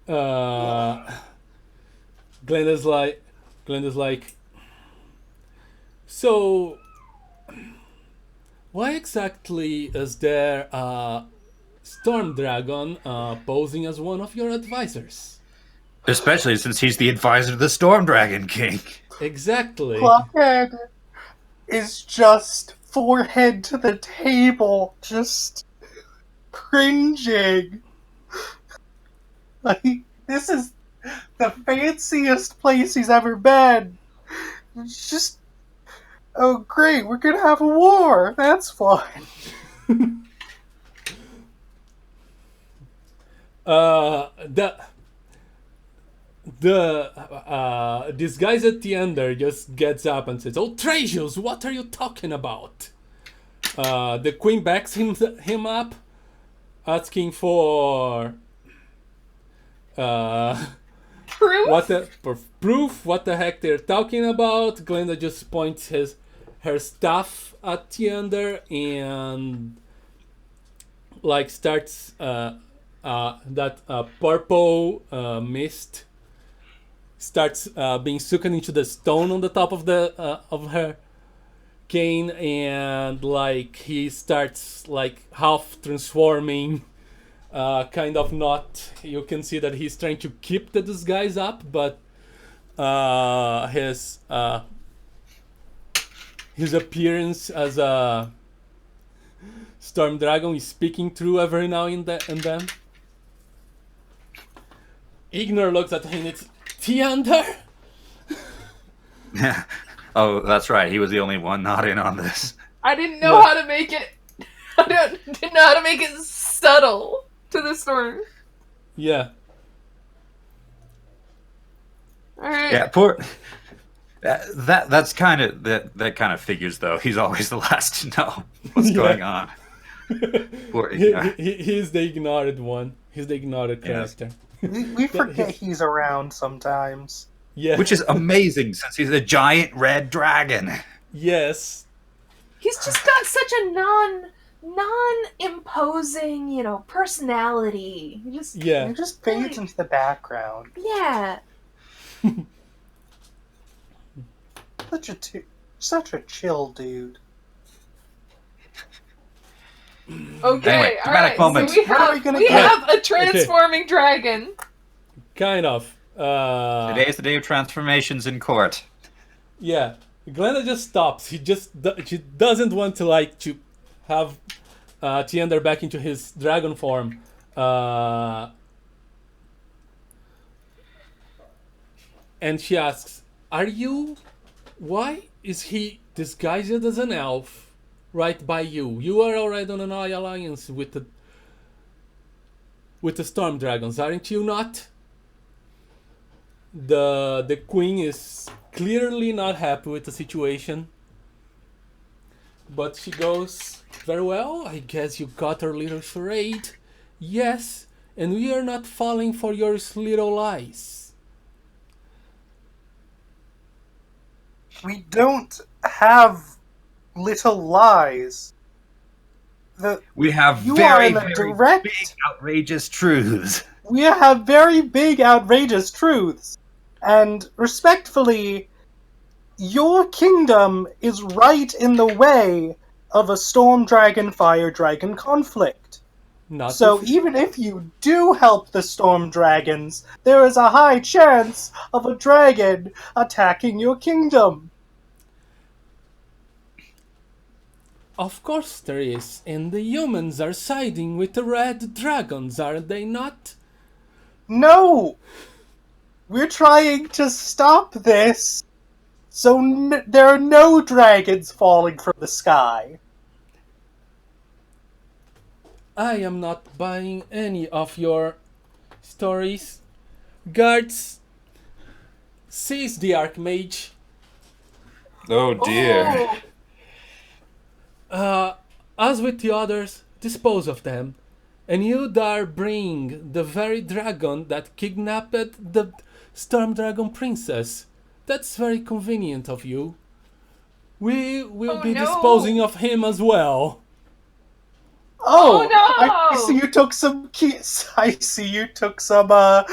Uh, Glenda's like, so why exactly is there a storm dragon posing as one of your advisors? Especially since he's the advisor to the Storm Dragon King. Exactly. Clockhead is just forehead to the table, just cringing. Like, this is the fanciest place he's ever been. It's just, oh great, we're gonna have a war. That's fun. The this guy at the end there just gets up and says, "Oh, Tracius, what are you talking about?" The queen backs him up, asking for Proof? for proof. What the heck they're talking about? Glenda just points her staff at the under and like starts that purple mist starts being sucked into the stone on the top of the of her cane, and like he starts like half transforming, kind of not. You can see that he's trying to keep the disguise up, but his appearance as a storm dragon is speaking through every now and then. Ignor looks at him. It's Tiander. Oh, that's right. He was the only one not in on this. I didn't know how to make it. Didn't know how to make it subtle to the story. Yeah. All right. Yeah, poor. That's kind of that kind of figures though. He's always the last to know what's going on. Poor Ignor. He's the ignored one. He's the ignored character. We forget he's around sometimes. Yeah. Which is amazing since he's a giant red dragon. Yes. He's just got such a non-imposing, personality. He just fades into the background. Yeah. Such a chill dude. Okay, Anyway, all right. So moment. we have a transforming dragon. Kind of. Today is the day of transformations in court. Yeah. Glenda just stops. She doesn't want to have Tiander back into his dragon form. And she asks, why is he disguised as an elf right by you? You are already on an alliance with the storm dragons, aren't you not? The queen is clearly not happy with the situation, but she goes, very well, I guess you got our little charade. Yes, and we are not falling for your little lies. We don't have little lies. We have very big, outrageous truths. We have very big, outrageous truths. And respectfully, your kingdom is right in the way of a storm dragon, fire dragon conflict. So even if you do help the storm dragons, there is a high chance of a dragon attacking your kingdom. Of course there is, and the humans are siding with the red dragons, are they not? No! We're trying to stop this, so there are no dragons falling from the sky. I am not buying any of your stories. Guards, seize the Archmage. Oh dear. As with the others, dispose of them. And you dare bring the very dragon that kidnapped the Storm Dragon Princess. That's very convenient of you. We will be disposing of him as well. Oh, Oh, I no! see you took some keys. I see you took some. What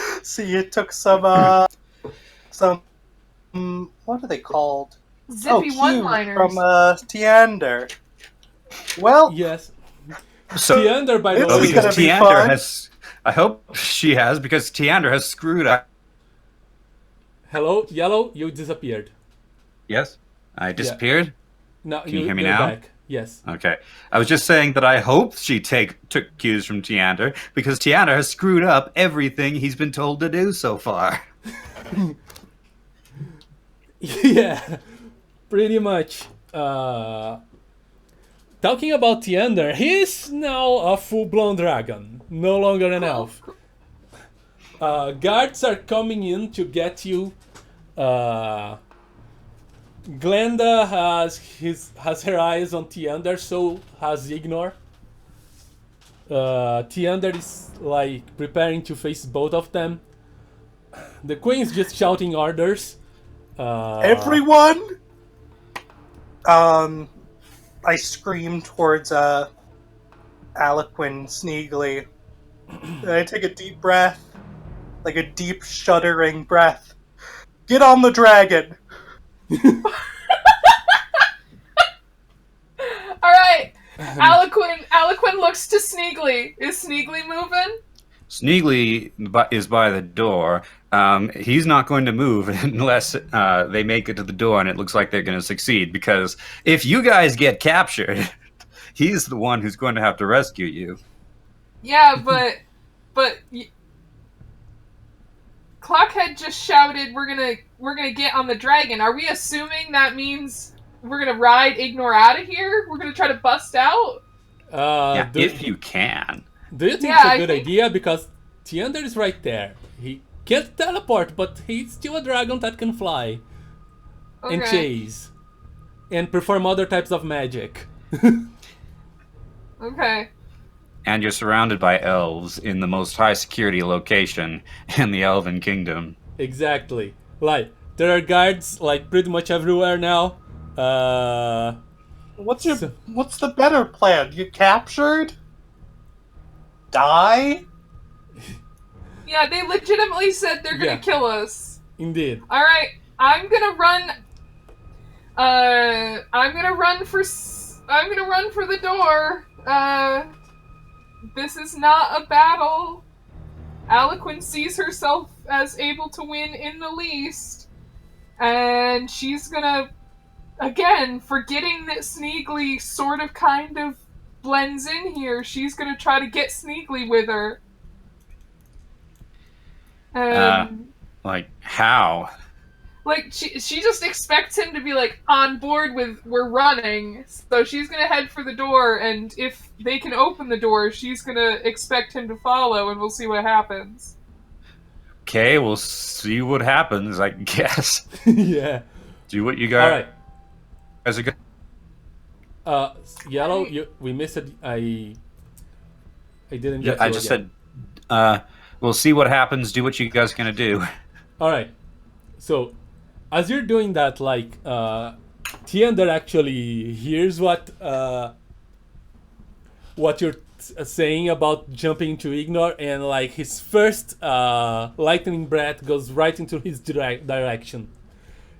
are they called? Zippy Cues one-liners. from Tiander. Well, Yes. So, Tiander, by the This oh, is way, gonna because be Tiander fun. has. I hope she has, because Tiander has screwed up. hello, Yellow, you disappeared. Yes? I disappeared? No, Can you hear me you're now? back. Yes. Okay. I was just saying that I hope she took cues from Tiander, because Tiander has screwed up everything he's been told to do so far. Yeah, pretty much. Talking about Tiander, he's now a full-blown dragon, no longer an elf. Guards are coming in to get you. Glenda has her eyes on Tiander, so has Ignore. Tiander is like preparing to face both of them. The queen's just shouting orders. everyone. I scream towards Aloquin, Sneegli. And I take a deep breath, like a deep shuddering breath. Get on the dragon. Alright, Aloquin looks to Sneegli. Is Sneegli moving? Sneegli is by the door. He's not going to move unless they make it to the door and it looks like they're going to succeed, because if you guys get captured, he's the one who's going to have to rescue you. Yeah, but Clockhead just shouted, "We're gonna get on the dragon." Are we assuming that means we're gonna ride Ignore out of here? We're gonna try to bust out? Yeah, Do, if you can. do you think Yeah, it's a I good think- idea? Because Tiander is right there. He can't teleport, but he's still a dragon that can fly and Okay. chase and perform other types of magic. Okay. And you're surrounded by elves in the most high security location in the Elven Kingdom. Exactly. Like, there are guards like pretty much everywhere now. What's the better plan? Get captured? Die? Yeah, they legitimately said they're gonna Yeah. kill us. Indeed. Alright, I'm gonna run. I'm gonna run for the door. This is not a battle. Aloquin sees herself as able to win in the least. And she's gonna, again, forgetting that Sneegli sort of kind of blends in here, she's gonna try to get Sneegli with her. Like, how? Like, she just expects him to be, like, on board with, we're running. So she's gonna head for the door, and if they can open the door, she's gonna expect him to follow, and we'll see what happens. Okay, we'll see what happens, I guess. Yeah. Do what you got. Alright. As a good. Yellow, we missed it. I didn't get I to just it said, we'll see what happens. Do what you guys gonna do. Alright. So, as you're doing that, like, Tiander actually hears what you're saying about jumping to Ignore, and, like, his first lightning breath goes right into his direction.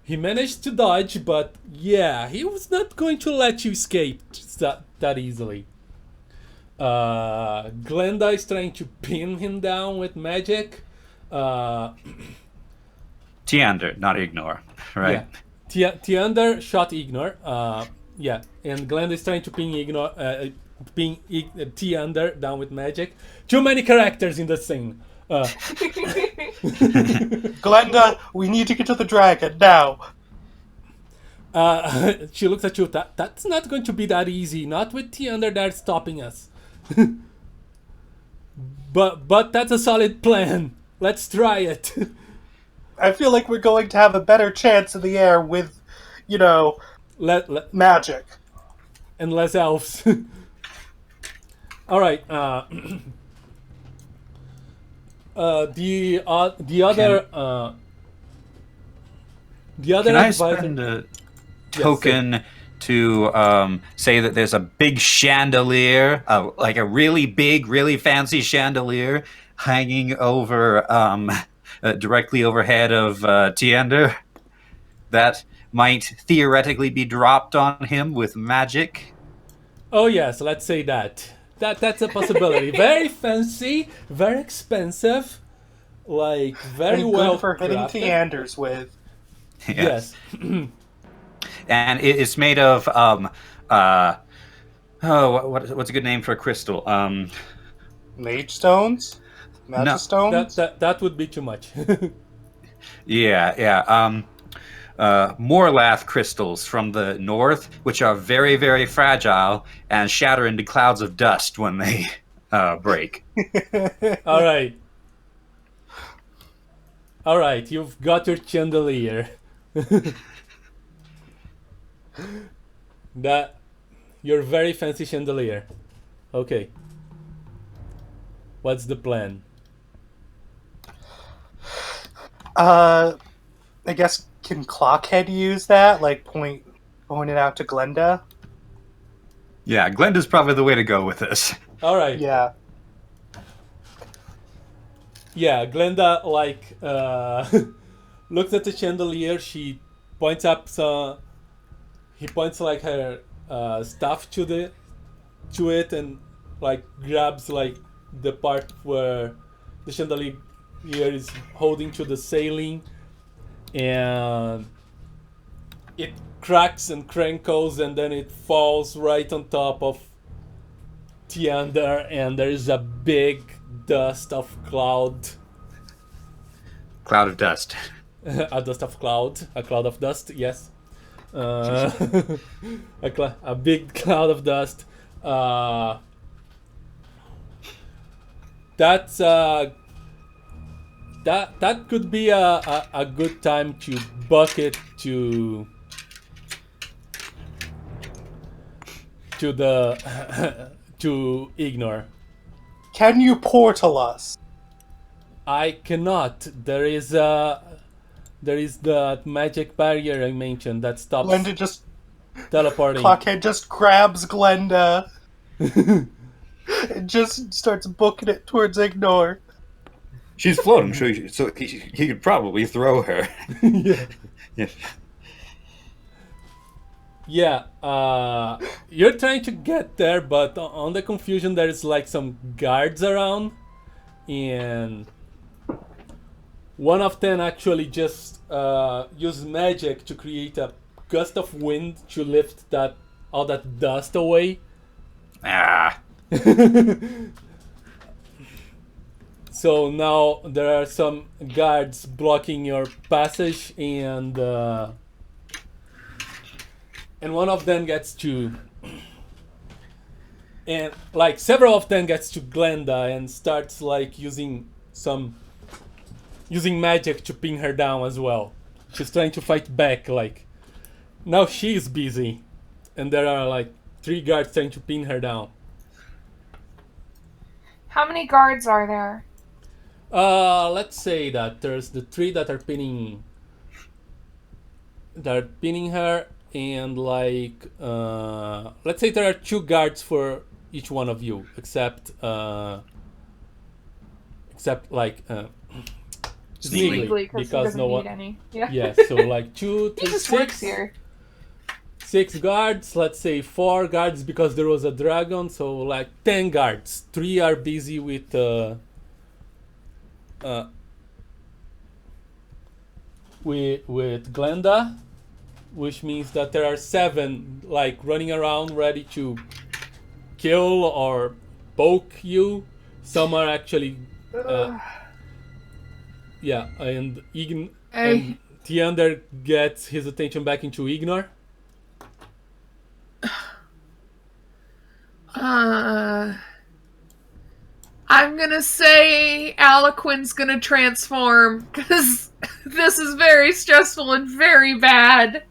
He managed to dodge, but yeah, he was not going to let you escape that easily. Glenda is trying to pin him down with magic. Tiander, not Ignore, right? Yeah. Tiander shot Ignore. Yeah, and Glenda is trying to pin Tiander down with magic. Too many characters in the scene. Glenda, we need to get to the dragon now. She looks at you. That's not going to be that easy. Not with Tiander there stopping us. But that's a solid plan. Let's try it. I feel like we're going to have a better chance in the air with, magic. And less elves. All right. The other Can I advisor. spend a token to say that there's a big chandelier, like a really big, really fancy chandelier hanging over directly overhead of Tiander that might theoretically be dropped on him with magic. Oh yes, let's say that. That's a possibility. Very fancy, very expensive, like very And well good for hitting crafted. Teanders with. Yes. And it's made of what's a good name for a crystal? Mage stones? Magic No. stones? That would be too much. Yeah. Morlath crystals from the north, which are very, very fragile and shatter into clouds of dust when they break. All right, you've got your chandelier. That your very fancy chandelier. Okay. What's the plan? I guess, can Clockhead use that? Like, point it out to Glenda? Yeah, Glenda's probably the way to go with this. All right. Yeah. Yeah, Glenda looks at the chandelier. She points up he points like her staff to it and like grabs like the part where the chandelier is holding to the ceiling, and it cracks and crinkles, and then it falls right on top of Tiander, and there is a big dust of cloud. Cloud of dust. A cloud of dust, yes. A big cloud of dust. That's that could be a good time to bucket to the to ignore. Can you portal us? I cannot. There is the magic barrier I mentioned that stops Glenda just... teleporting. Clockhead just grabs Glenda and just starts booking it towards Ignore. She's floating, so he could probably throw her. Yeah. Yeah. Yeah, you're trying to get there, but on the confusion there's like some guards around, and one of them actually just uses magic to create a gust of wind to lift all that dust away. Ah. So now there are some guards blocking your passage, and one of them gets to, and like several of them gets to Glenda and starts like using magic to pin her down as well. She's trying to fight back. Like now she's busy, and there are like 3 guards trying to pin her down. How many guards are there? Let's say that there's the 3 that are pinning her, and like let's say there are 2 guards for each one of you, except like Sneegli, because no one. Any. Yeah. Yeah, so like 2, 3, He just works 6. here. 6 guards, let's say 4 guards because there was a dragon, so like 10 guards. 3 are busy with Glenda, which means that there are 7 like running around ready to kill or poke you. Some are actually yeah, and and Tiander gets his attention back into Ignore. I'm gonna say Aloquin's gonna transform, because this is very stressful and very bad.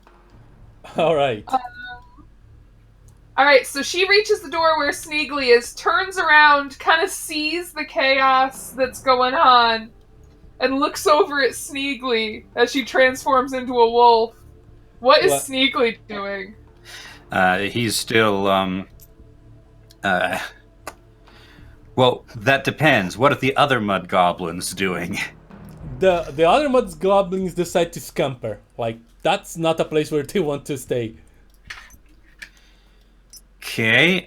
Alright. Alright, so she reaches the door where Sneegli is, turns around, kind of sees the chaos that's going on, and looks over at Sneegli as she transforms into a wolf. What is Sneegli doing? He's still well, that depends. What are the other mud goblins doing? The other mud goblins decide to scamper. Like, that's not a place where they want to stay. Okay.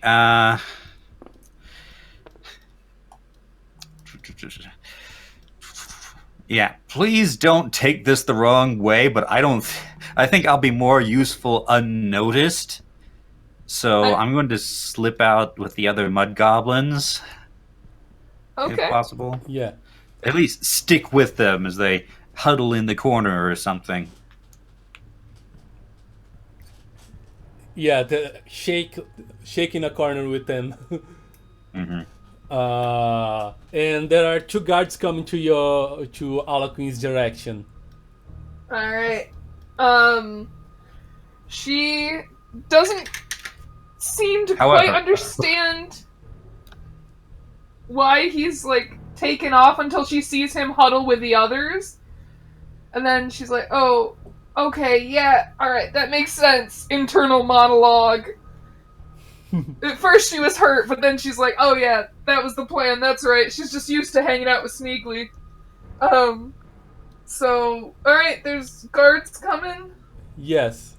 Yeah, please don't take this the wrong way, but I think I'll be more useful unnoticed. So I'm going to slip out with the other mud goblins, if Okay. possible. Yeah. At least stick with them as they huddle in the corner or something. Yeah, shake in a corner with them. Hmm. And there are two guards coming to Aloquin's direction. Alright. She doesn't seem to quite However- understand why he's, like, taken off until she sees him huddle with the others. And then she's like, oh, okay, yeah, alright, that makes sense. Internal monologue. At first she was hurt, but then she's like, oh yeah, that was the plan, that's right. She's just used to hanging out with Sneegli. So, alright, there's guards coming? Yes.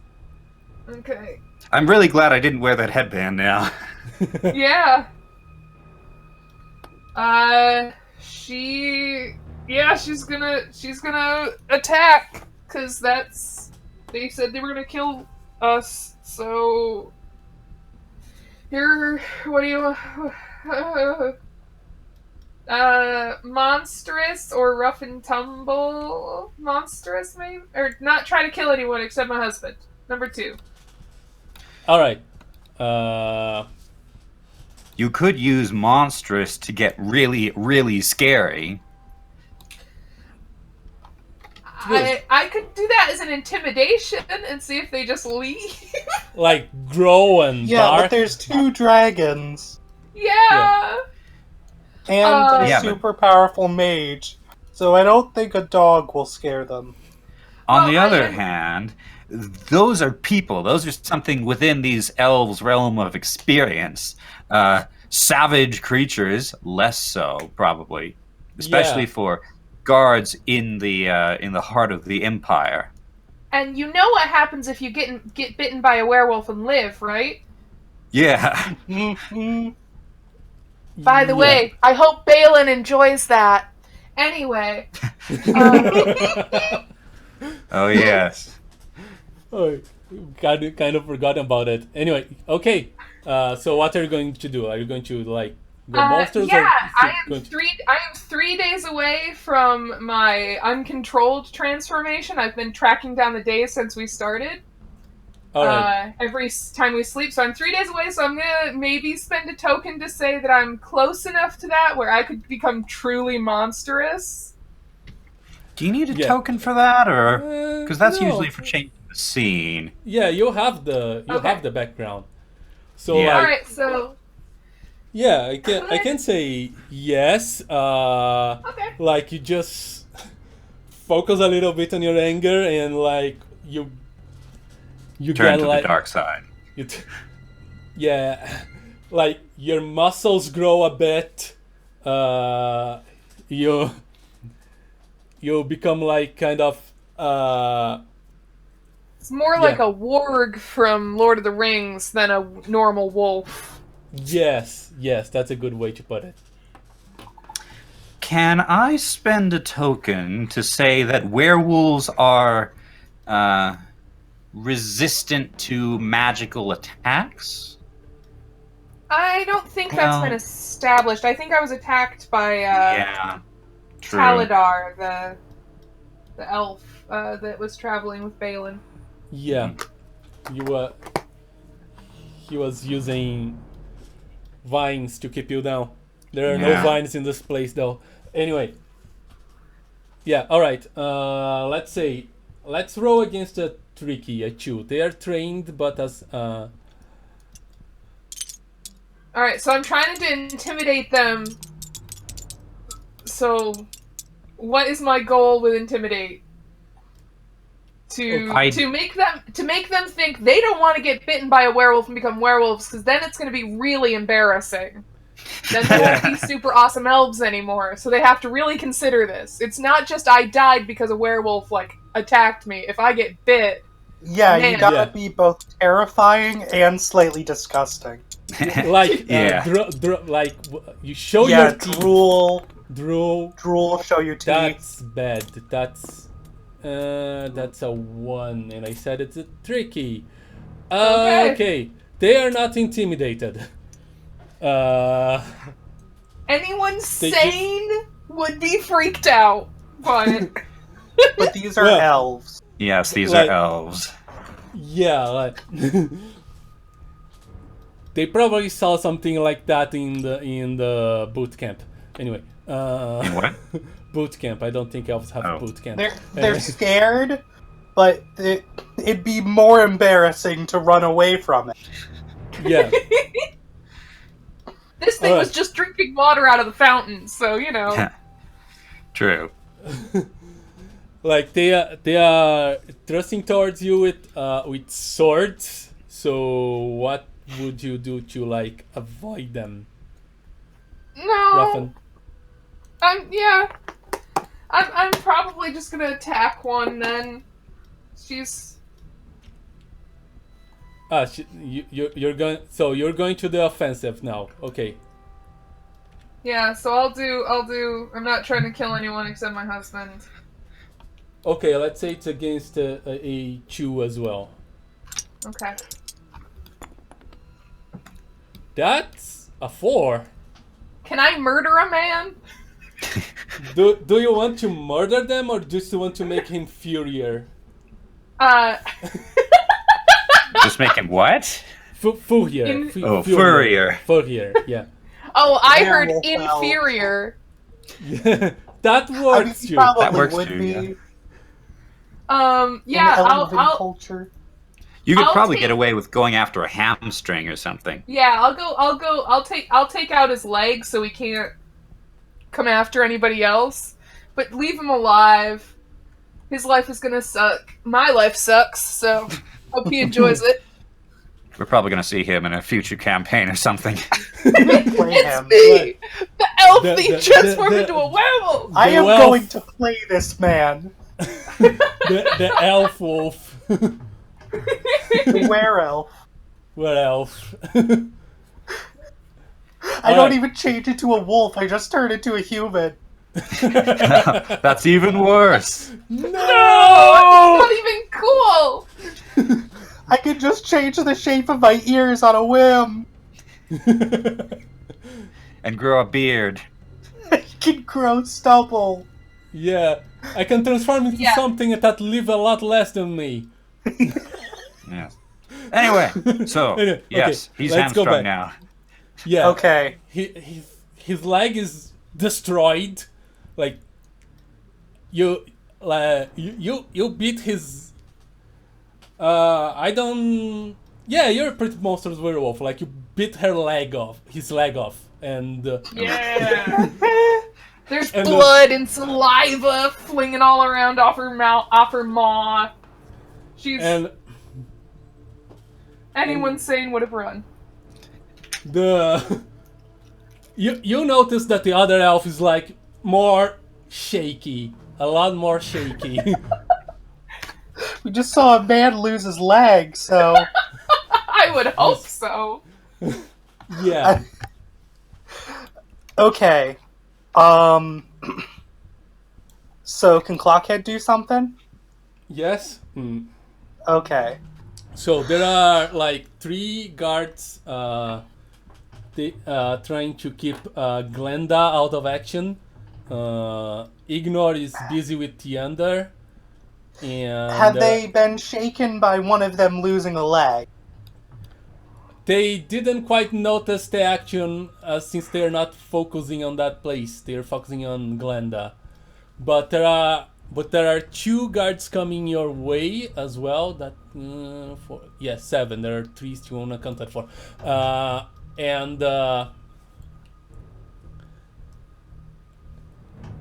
Okay. I'm really glad I didn't wear that headband now. Yeah. She's gonna attack, cause they said they were gonna kill us, so here, what do you, monstrous or rough and tumble? Monstrous, maybe? Or not try to kill anyone except my husband. Number 2. All right. You could use monstrous to get really, really scary. I could do that as an intimidation and see if they just leave. Like grow and Yeah, but bark. there's 2 dragons Yeah. and a Yeah, but- super powerful mage, so I don't think a dog will scare them. On Well, the other hand, those are people. Those are something within these elves' realm of experience. Savage creatures, less so, probably. Especially Yeah. for guards in the heart of the Empire. And you know what happens if you get bitten by a werewolf and live, right? Yeah. Mhm. By the Yeah. way, I hope Balin enjoys that. Anyway. Oh, yes. Oh, kind of forgot about it. Anyway, okay. So what are you going to do? Are you going to like go monsters? Yeah, or I am going to... 3 days away from my uncontrolled transformation. I've been tracking down the days since we started. All right. Every time we sleep, so I'm 3 days away. So I'm gonna maybe spend a token to say that I'm close enough to that where I could become truly monstrous. Do you need a Yeah. token for that, or because that's no. usually for changing the scene? Yeah, you have the Okay. background. So Yeah. All like, right, so yeah, I can say yes. okay. Like you just focus a little bit on your anger and like you Turn get to like the dark side. yeah, like your muscles grow a bit. You become like kind of It's more Yeah. like a warg from Lord of the Rings than a normal wolf. yes, that's a good way to put it. Can I spend a token to say that werewolves are resistant to magical attacks? I don't think that's Well- been established. I think I was attacked by Yeah, true. Taladar, the elf that was traveling with Balin. Yeah, he was using vines to keep you down. There are no Yeah. vines in this place though. Anyway, yeah, all right. Let's roll against a tricky, a 2. They are trained, but as Alright, so I'm trying to intimidate them. So, what is my goal with intimidate? to make them think they don't want to get bitten by a werewolf and become werewolves, because then it's going to be really embarrassing. Then they won't be super awesome elves anymore. So they have to really consider this. It's not just I died because a werewolf attacked me. If I get bit, Yeah, man. you gotta be both terrifying and slightly disgusting. You show your teeth. Drool, show your teeth. That's bad. That's a 1, and I said it's a tricky. Okay. They are not intimidated. Anyone sane would be freaked out, but But these are elves. Yes, these are elves. Yeah, they probably saw something like that in the boot camp. Anyway, In what? boot camp. I don't think elves have boot camp. They're scared, but it'd be more embarrassing to run away from it. Yeah. this thing was just drinking water out of the fountain, so you know. True. Like they are thrusting towards you with swords. So what would you do to avoid them? No. Ruffin? I'm probably just gonna attack one then. She's. You're going. So you're going to the offensive now. Okay. Yeah, so I'll do. I'm not trying to kill anyone except my husband. Okay, let's say it's against a 2 as well. Okay. That's a 4. Can I murder a man? Do you want to murder them or just want to make him furious? Just make him what? Furious. Furrier. Furrier, yeah. Oh, I heard Werewolf elf. inferior. That works too. Probably That works would too, be yeah. Yeah, in elven I'll culture. You could I'll probably take- get away with going after a hamstring or something. Yeah, I'll take out his leg so he can't come after anybody else. But leave him alive. His life is gonna suck. My life sucks, so hope he enjoys it. We're probably going to see him in a future campaign or something. Play It's him. me! The elf The- thief the- transformed the- into a werewolf! I am elf- going to play this man. the elf wolf. The werewolf. What elf? I don't even change into a wolf. I just turn into a human. That's even worse. No! It's not even cool! I can just change the shape of my ears on a whim. And grow a beard. I can grow stubble. Yeah, I can transform into Yeah. something that live a lot less than me. Yeah. Anyway, so Anyway, yes, okay, he's let's go hamstrung back. now. Yeah. Okay. His leg is destroyed. Like you beat his. I don't. Yeah, you're a pretty monstrous werewolf. Like you beat his leg off, and Yeah. There's And blood and saliva flinging all around off her mouth, off her maw. She's and anyone sane would have run. the you notice that the other elf is like more shaky, a lot more shaky. We just saw a man lose his leg, so I would hope so. Yeah. okay. So can Clockhead do something? Yes. Hmm. Okay. So there are like 3 guards trying to keep Glenda out of action. Ignore is busy with Tiander. And Have they been shaken by one of them losing a leg? they didn't quite notice the action since they're not focusing on that place. They're focusing on Glenda. But there are 2 guards coming your way as well. That 7. There are 3 still unaccounted for.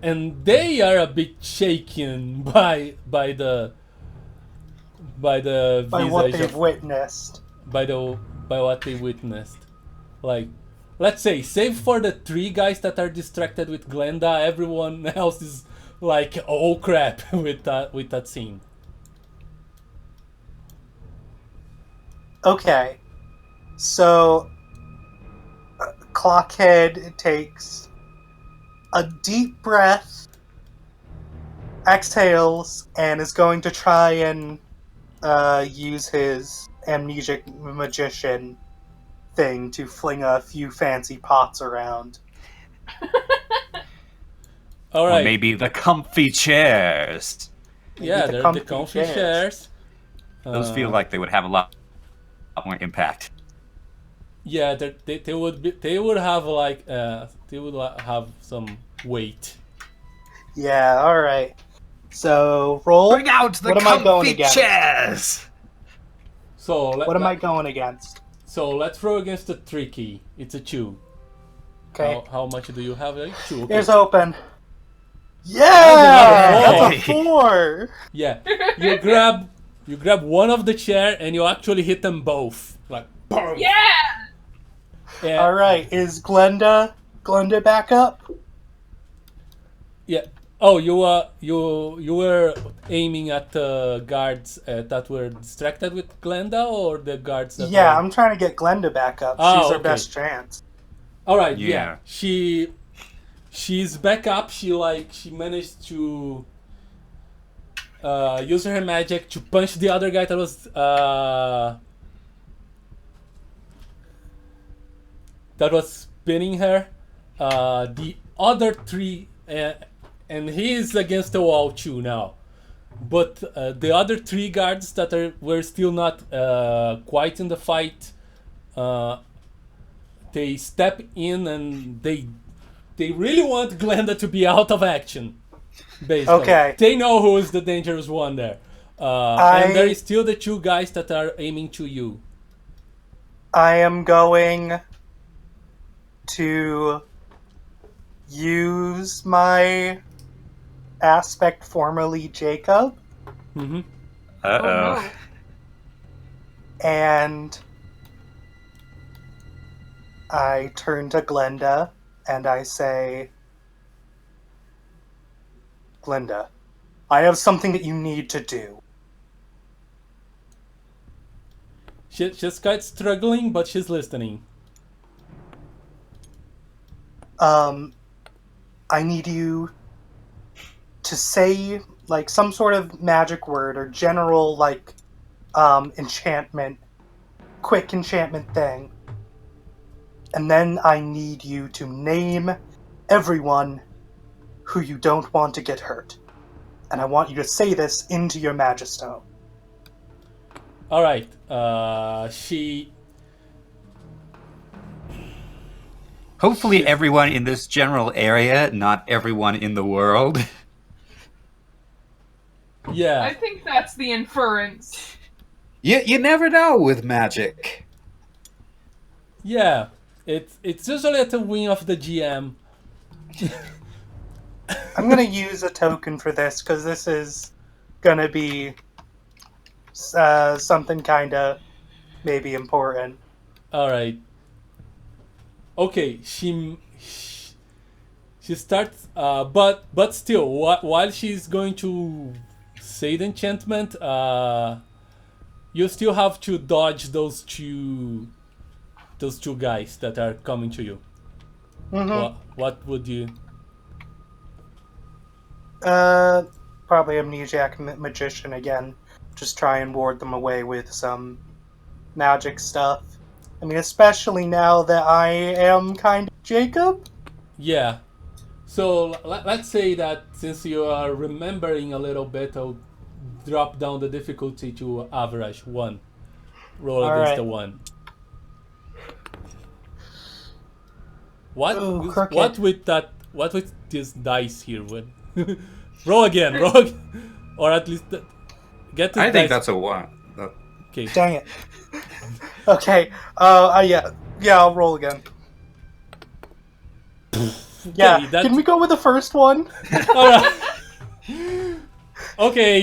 And they are a bit shaken by the by the by what visage they've of, witnessed. by what they witnessed. Like, let's say, save for the 3 guys that are distracted with Glenda, everyone else is like, oh crap, with that scene. Okay, so Clockhead takes a deep breath, exhales, and is going to try and use his amnesic magician thing to fling a few fancy pots around. All Or right. maybe the comfy chairs. Yeah, the they're comfy the comfy chairs. chairs. Those feel like they would have a lot more impact. Yeah, they would have like they would have some weight. Yeah, alright. So, roll. Bring out the What am I going comfy against? chairs! So What am I going against? So let's throw against the tricky. It's a 2. Okay. How much do you have? 2. Okay. Here's open. Yeah! That's That's a 4! Yeah. You grab one of the chair and you actually hit them both. Like boom. Yeah! And, Alright, is Glenda back up? Yeah. Oh, you were aiming at the guards that were distracted with Glenda, or the guards that Yeah, were... I'm trying to get Glenda back up. Oh, She's our okay. best chance. All right, Yeah. yeah. She's back up. She managed to use her magic to punch the other guy that was spinning her. The other 3, and he is against the wall too now. But the other 3 guards that were still not quite in the fight, they step in and they really want Glenda to be out of action. Basically, Okay. They know who is the dangerous one there, and there is still the 2 guys that are aiming to you. I am going to use my aspect formerly Jacob, Mm-hmm. Uh-oh. Oh, no. and I turn to Glenda and I say, Glenda, I have something that you need to do. She's quite struggling, but she's listening. I need you to say, like, some sort of magic word or general, like, enchantment, quick enchantment thing. And then I need you to name everyone who you don't want to get hurt. And I want you to say this into your Magistone. All right. She. Hopefully everyone in this general area, not everyone in the world. Yeah. I think that's the inference. You never know with magic. Yeah. It's usually at the wing of the GM. I'm gonna use a token for this, because this is gonna be something kinda maybe important. All right. Okay, she starts, but still, while she's going to say the enchantment, you still have to dodge those two guys that are coming to you. Mm-hmm. What would you? Probably Amnesiac Magician again. Just try and ward them away with some magic stuff. I mean, especially now that I am kind of Jacob. Yeah. So let's say that since you are remembering a little bit, I'll drop down the difficulty to average 1. Roll All against right. the 1. What? Ooh, crooked. What with that? What with this dice here? With roll again, roll, or at least get this I think dice. that's a 1. Okay. Dang it. Okay. Yeah, I'll roll again. Yeah. that- Can we go with the first one? All right. Okay,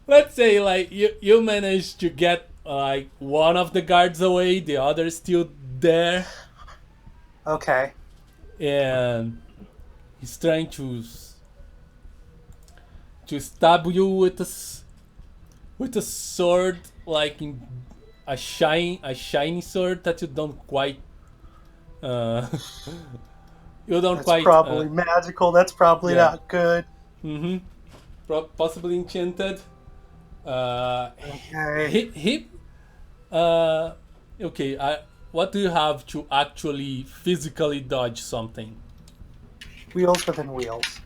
let's say like you managed to get like one of the guards away, the other is still there, Okay. and he's trying to stab you with with a sword, like in a shiny sword that you don't quite you don't That's quite probably magical. That's probably yeah. not good. Possibly enchanted. Okay. Okay. What do you have to actually physically dodge something? Wheels within wheels.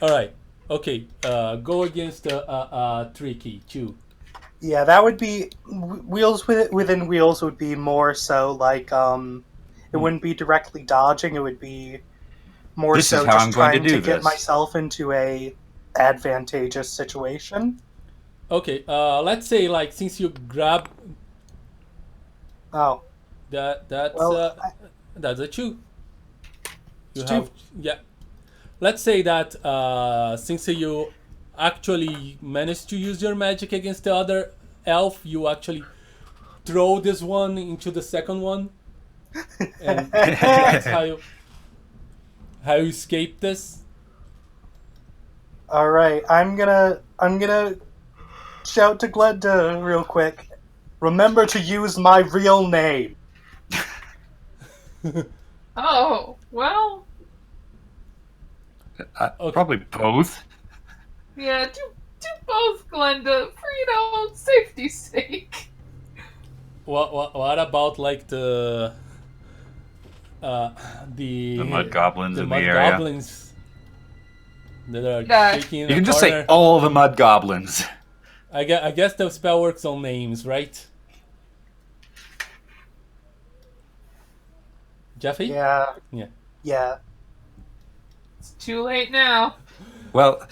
All right. Okay. Go against tricky too. Yeah, that would be wheels within wheels would be more so like it wouldn't be directly dodging. It would be more This is so how just I'm going to trying do to get this. myself into a advantageous situation. Okay. Let's say like since you grab Oh, that's well, that's a two. You Two. have yeah. Let's say that since you actually managed to use your magic against the other elf, you actually throw this one into the second one, and that's how you escape this. all right. I'm gonna shout to Glenda real quick. Remember to use my real name. Oh, well, Okay. Probably both. yeah, do both, Glenda, for, safety's sake. What about like the mud goblins the in mud the area. goblins that are Yeah. shaking in You the can just corner? say all the mud goblins. I guess the spell works on names, right? Jeffy? Yeah. Yeah. Yeah. It's too late now. Well,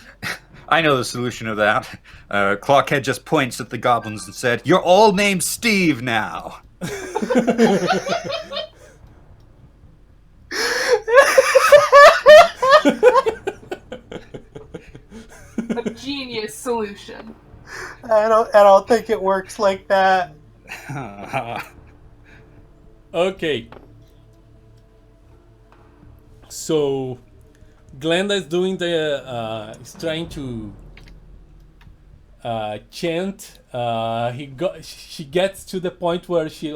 I know the solution of that. Clockhead just points at the goblins and said, "You're all named Steve now." A genius solution. I don't think it works like that. Okay. So, Glenda is doing is trying to chant. She gets to the point where she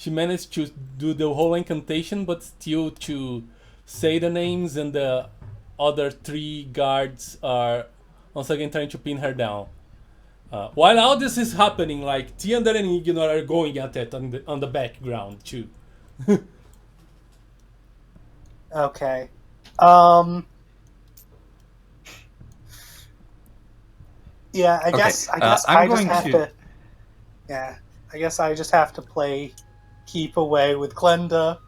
managed to do the whole incantation, but still to say the names, and the other three guards are once again trying to pin her down. While all this is happening, like Tiander and Ignor are going at it on the background too. Okay. Yeah, I guess I'm I just going have to- to. Yeah, I guess I just have to play keep away with Glenda.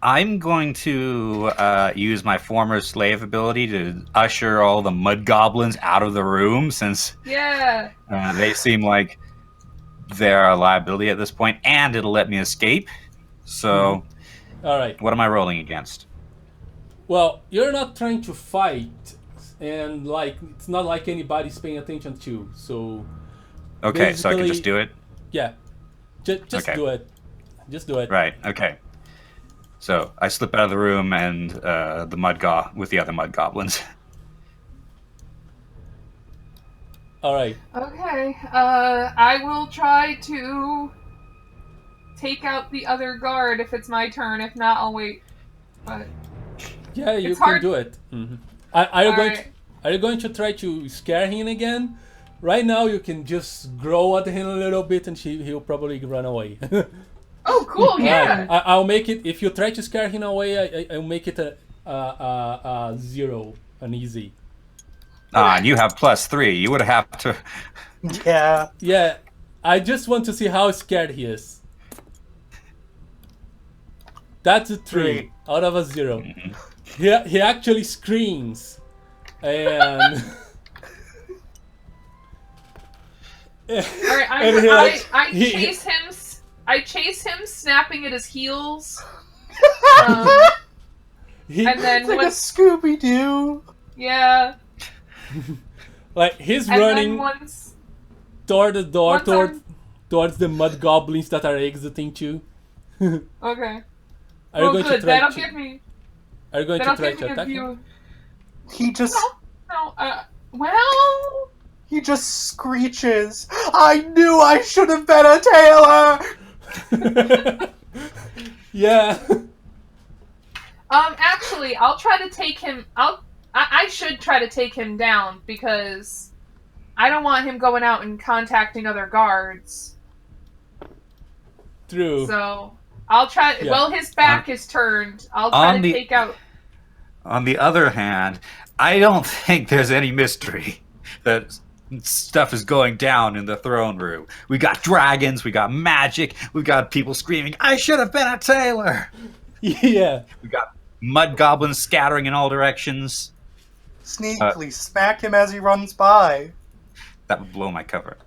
I'm going to use my former slave ability to usher all the mud goblins out of the room, since Yeah. they seem like they're a liability at this point, and it'll let me escape. So, All right. what am I rolling against? Well, you're not trying to fight, and like it's not like anybody's paying attention to you. So Okay, so I can basically- just do it? yeah, just Okay. do it. Just do it. Right, okay. So, I slip out of the room and the with the other mud goblins. All right. Okay, I will try to take out the other guard if it's my turn. If not, I'll wait. But Yeah, you It's can hard- do it. Are you going? Alright. Are you going to try to scare him again? Right now, you can just grow at him a little bit, and he'll probably run away. oh, cool, yeah. I'll make it. If you try to scare him away, I'll make it a 0, an easy. And you have +3. You would have to... Yeah. Yeah, I just want to see how scared he is. That's a 3 out of a 0. He actually screams, and Alright, and he, like, I he- chase him. I chase him, snapping at his heels. he And then It's like a once Scooby Doo. Yeah. Like he's And then running once toward the door, Once towards the mud goblins that are exiting too. okay. Are you Well, going good. to try? That'll give me. Are you going to That'll try give to me a attack him? view. He just No. Well. he just screeches. I knew I should have been a tailor. Yeah. Actually, I'll try to take him. I should try to take him down because I don't want him going out and contacting other guards. True. So I'll try. Yeah. Well, his back is turned. I'll try to take out. On the other hand, I don't think there's any mystery that stuff is going down in the throne room. We got dragons, we got magic, we got people screaming, I should have been a tailor! Yeah. We got mud goblins scattering in all directions. Sneegli, smack him as he runs by. That would blow my cover.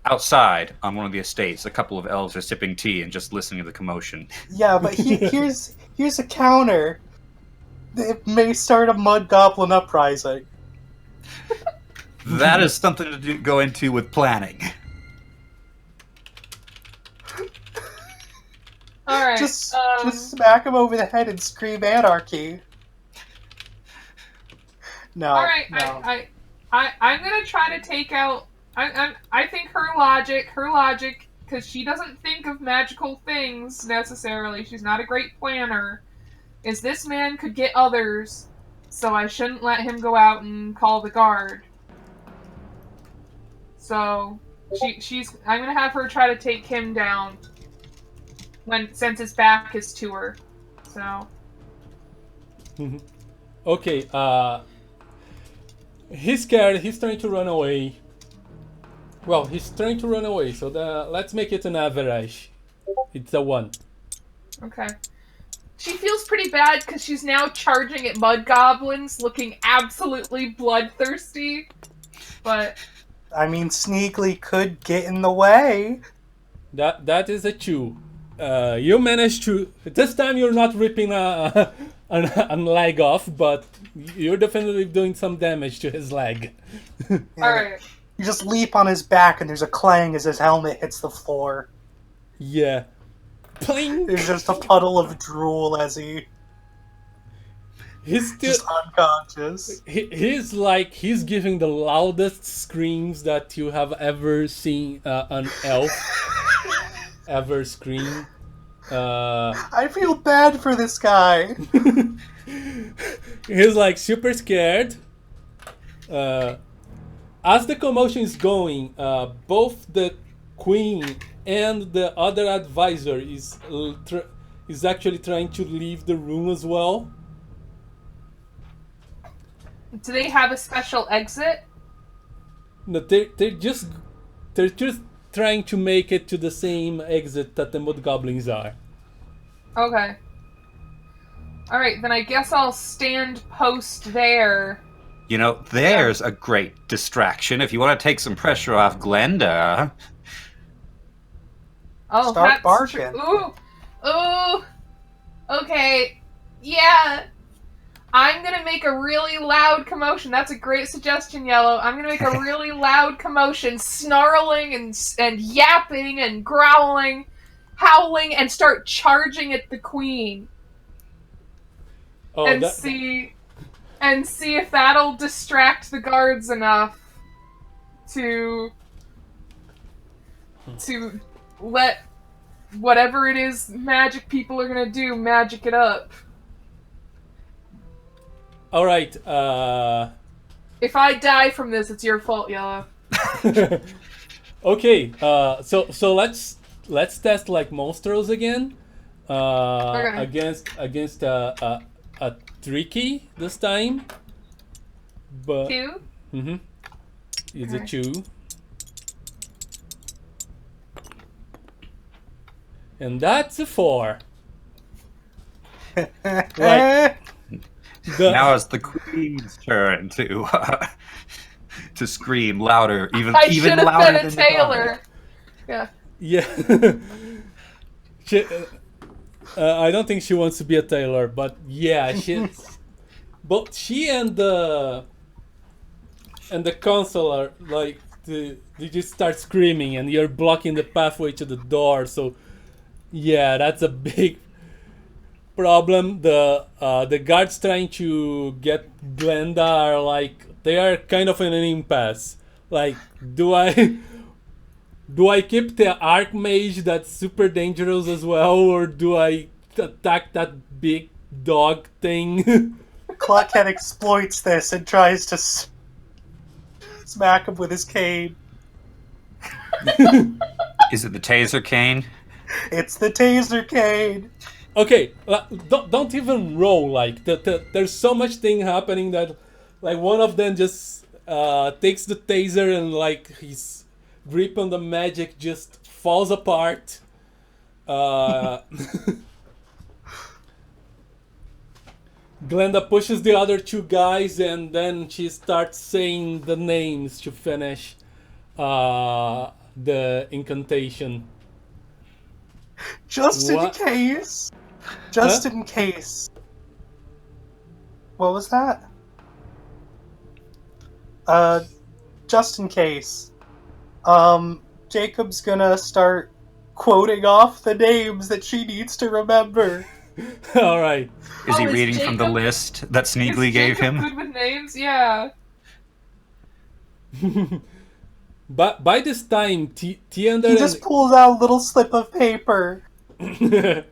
Outside, on one of the estates, a couple of elves are sipping tea and just listening to the commotion. Yeah, but here's a counter. It may start a mud goblin uprising. That is something to go into with planning. All right. Just smack him over the head and scream anarchy. No. All right. No. I'm gonna try to take out. I think her logic, because she doesn't think of magical things necessarily. She's not a great planner. Is this man could get others, so I shouldn't let him go out and call the guard. So I'm gonna have her try to take him down since his back is to her. So Okay. He's scared. He's trying to run away. Well, he's trying to run away. So let's make it an average. It's a 1. okay. She feels pretty bad because she's now charging at mud goblins, looking absolutely bloodthirsty. But I mean, Sneegli could get in the way. That is a 2. You managed to. This time you're not ripping a leg off, but you're definitely doing some damage to his leg. Yeah. alright. You just leap on his back and there's a clang as his helmet hits the floor. Yeah. Pling! There's just a puddle of drool as he's still. just unconscious. He's giving the loudest screams that you have ever seen an elf ever scream. I feel bad for this guy. He's like super scared. As the commotion is going, both the queen and the other advisor is actually trying to leave the room as well. Do they have a special exit? No, they're just trying to make it to the same exit that the mud goblins are. Okay. Alright, then I guess I'll stand post there. You know, there's a great distraction if you want to take some pressure off Glenda. Oh, Start that's barking. Ooh. Okay. Yeah. I'm gonna make a really loud commotion. That's a great suggestion, Yellow. I'm gonna make a really loud commotion, snarling and yapping and growling, howling, and start charging at the queen. Oh, and see if that'll distract the guards enough to let whatever it is magic people are gonna do magic it up. all right. If I die from this, it's your fault, Yellow. Okay. So let's test like monsters again. Okay. Against a tricky this time. But 2? It's Okay. a 2. And that's a 4. Right. Now it's the queen's turn to scream louder, even I should have louder been a than the dog. tailor. Yeah. Yeah. I don't think she wants to be a tailor, but yeah, both she and the console are like they just start screaming, and you're blocking the pathway to the door. So yeah, that's a big problem. The guards trying to get Glenda are like they are kind of in an impasse. Like, do I keep the Archmage that's super dangerous as well, or do I attack that big dog thing? Clockhead exploits this and tries to smack him with his cane. Is it the taser cane? It's the taser cane. Okay, don't even roll. Like there's so much thing happening that like one of them just takes the taser and like his grip on the magic just falls apart. Glenda pushes the other two guys, and then she starts saying the names to finish the incantation. Just What? in case. Just in case. What was that? Just in case. Jacob's gonna start quoting off the names that she needs to remember. All right. Is he is reading from the Jacob- list that Sneegli Is gave Jacob him? good with names? Yeah. But by this time, Tiander He just pulls out a little slip of paper. and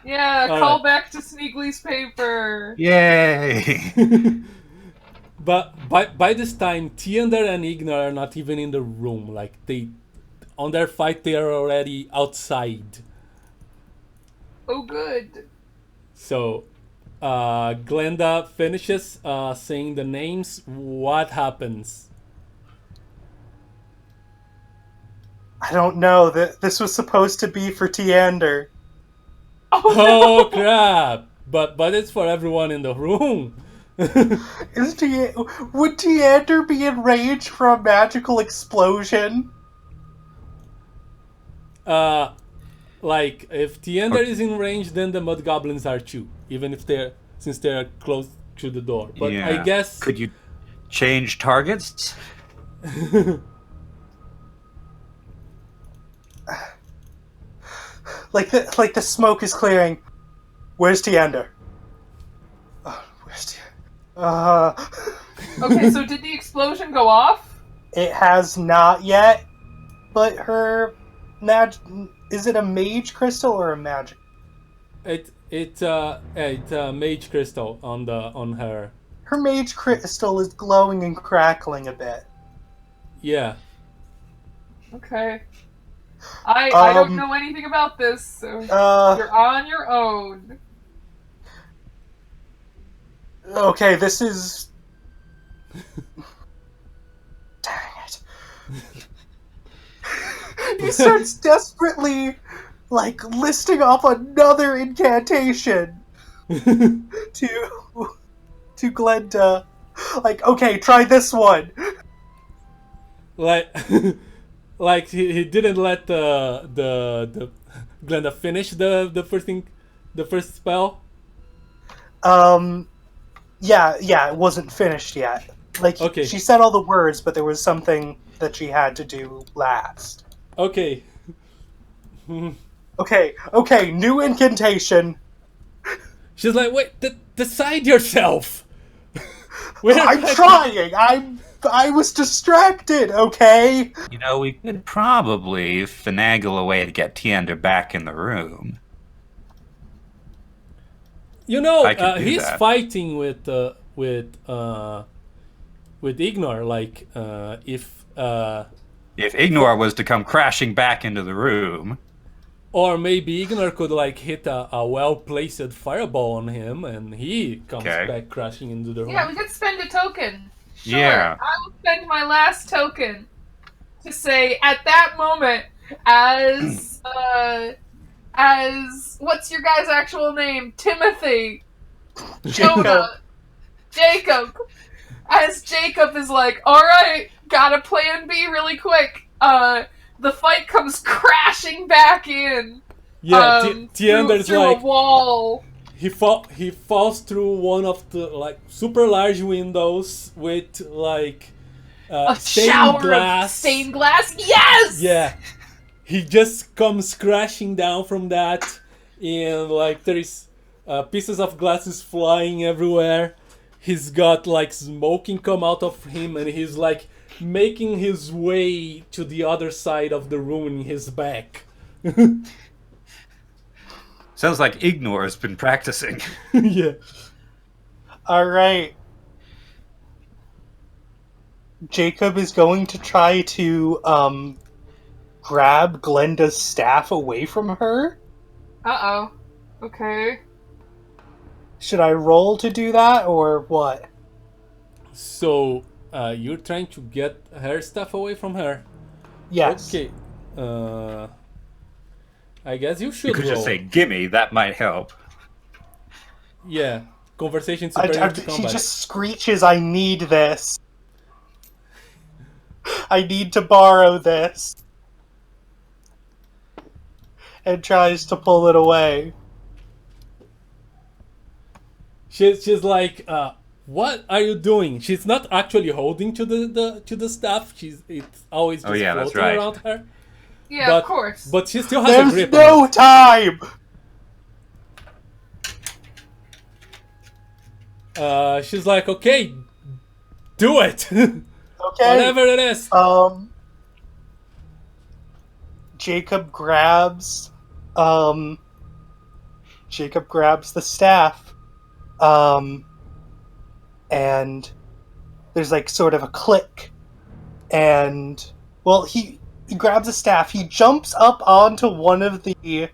Yeah, All call right. back to Sneegly's paper. Yay! But by this time, Tiander and Ignar are not even in the room. Like on their fight, they are already outside. Oh, good. So, Glenda finishes saying the names. What happens? I don't know. This was supposed to be for Tiander. Oh crap! But it's for everyone in the room. Would Tiander be enraged for a magical explosion? Like if Tiander is in range, then the mud goblins are too. Even if since they're close to the door. But Yeah. I guess Could you change targets? Like the smoke is clearing. Where's Tiander? Where's Tiander? Okay, so did the explosion go off? It has not yet, but her is it a mage crystal or a magic? it's a mage crystal on her. Her mage crystal is glowing and crackling a bit. Yeah. Okay. I don't know anything about this, so you're on your own. Okay, this is... Dang it. He starts desperately, like, listing off another incantation to Glenda. Like, okay, try this one. Like like he didn't let the Glenda finish the first spell. Yeah, it wasn't finished yet. Like, Okay. she said all the words, but there was something that she had to do last. Okay. Okay, new incantation. She's like, wait, decide yourself. I'm trying. I was distracted. Okay. You know, we could probably finagle a way to get Tiander back in the room. You know, I could do he's that. fighting with Ignore. Like, if Ignore was to come crashing back into the room, or maybe Ignore could like hit a well-placed fireball on him, and he comes Okay. back crashing into the room. Yeah, we could spend a token. Sure, Yeah. I will spend my last token to say at that moment, as what's your guy's actual name? Timothy. Jonah. Jacob. As Jacob is like, alright, got a plan B really quick. The fight comes crashing back in. Yeah, through Tiander's a like, wall. he falls through one of the like super large windows with like A stained shower glass. of stained glass. Yes. Yeah, he just comes crashing down from that, and like there is pieces of glasses flying everywhere. He's got like smoking come out of him, and he's like making his way to the other side of the room in his back. Sounds like Ignore has been practicing. Yeah. All right. Jacob is going to try to grab Glenda's staff away from her. Uh-oh. Okay. Should I roll to do that, or what? So you're trying to get her stuff away from her. Yes. Okay. I guess you should You could roll. just say, "Gimme," that might help. Yeah. Conversation superior to He combat. just screeches, "I need this. I need to borrow this." And tries to pull it away. She's like, what are you doing? She's not actually holding to the stuff. It's always just yeah, that's floating right. around her. Yeah, But- of course. But she still has a There's grip no on it. time! She's like, okay, do it. Okay. Whatever it is. Jacob grabs the staff. And there's like sort of a click. And well, he grabs a staff, he jumps up onto one of the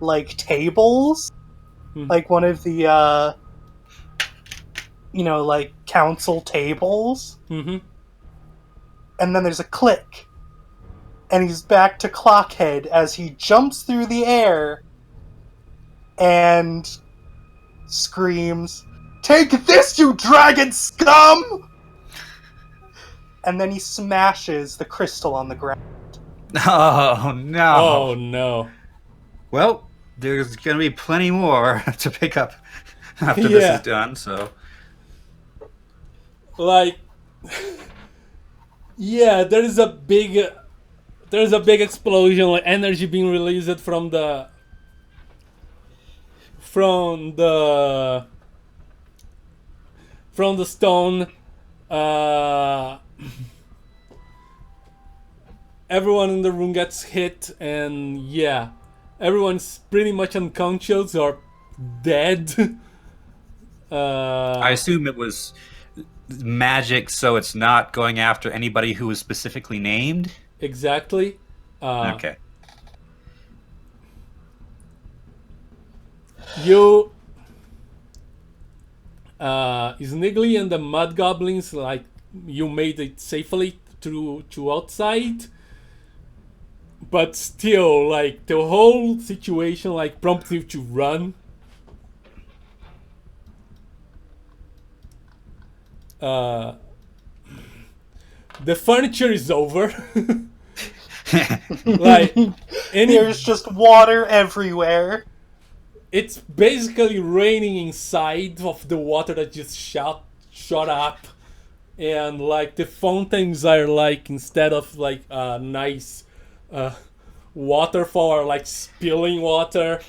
like tables. Like one of the like council tables. Mm-hmm. And then there's a click. And he's back to Clockhead as he jumps through the air and screams, "Take this, you dragon scum!" And then he smashes the crystal on the ground. Oh no! Oh no. Well, there's gonna be plenty more to pick up after this Yeah. is done. So Like, yeah, there's a big explosion, like energy being released from the stone. Everyone in the room gets hit, and yeah, everyone's pretty much unconscious or dead. I assume it was magic, so it's not going after anybody who was specifically named. Exactly. Okay. You, Sneegli and the mud goblins, like, you made it safely through to outside, but still, like, the whole situation like prompts you to run. The furniture is over. Like, There's just water everywhere. it's basically raining inside of the water that just shot up, and like the fountains are like, instead of like a nice waterfall, are like spilling water.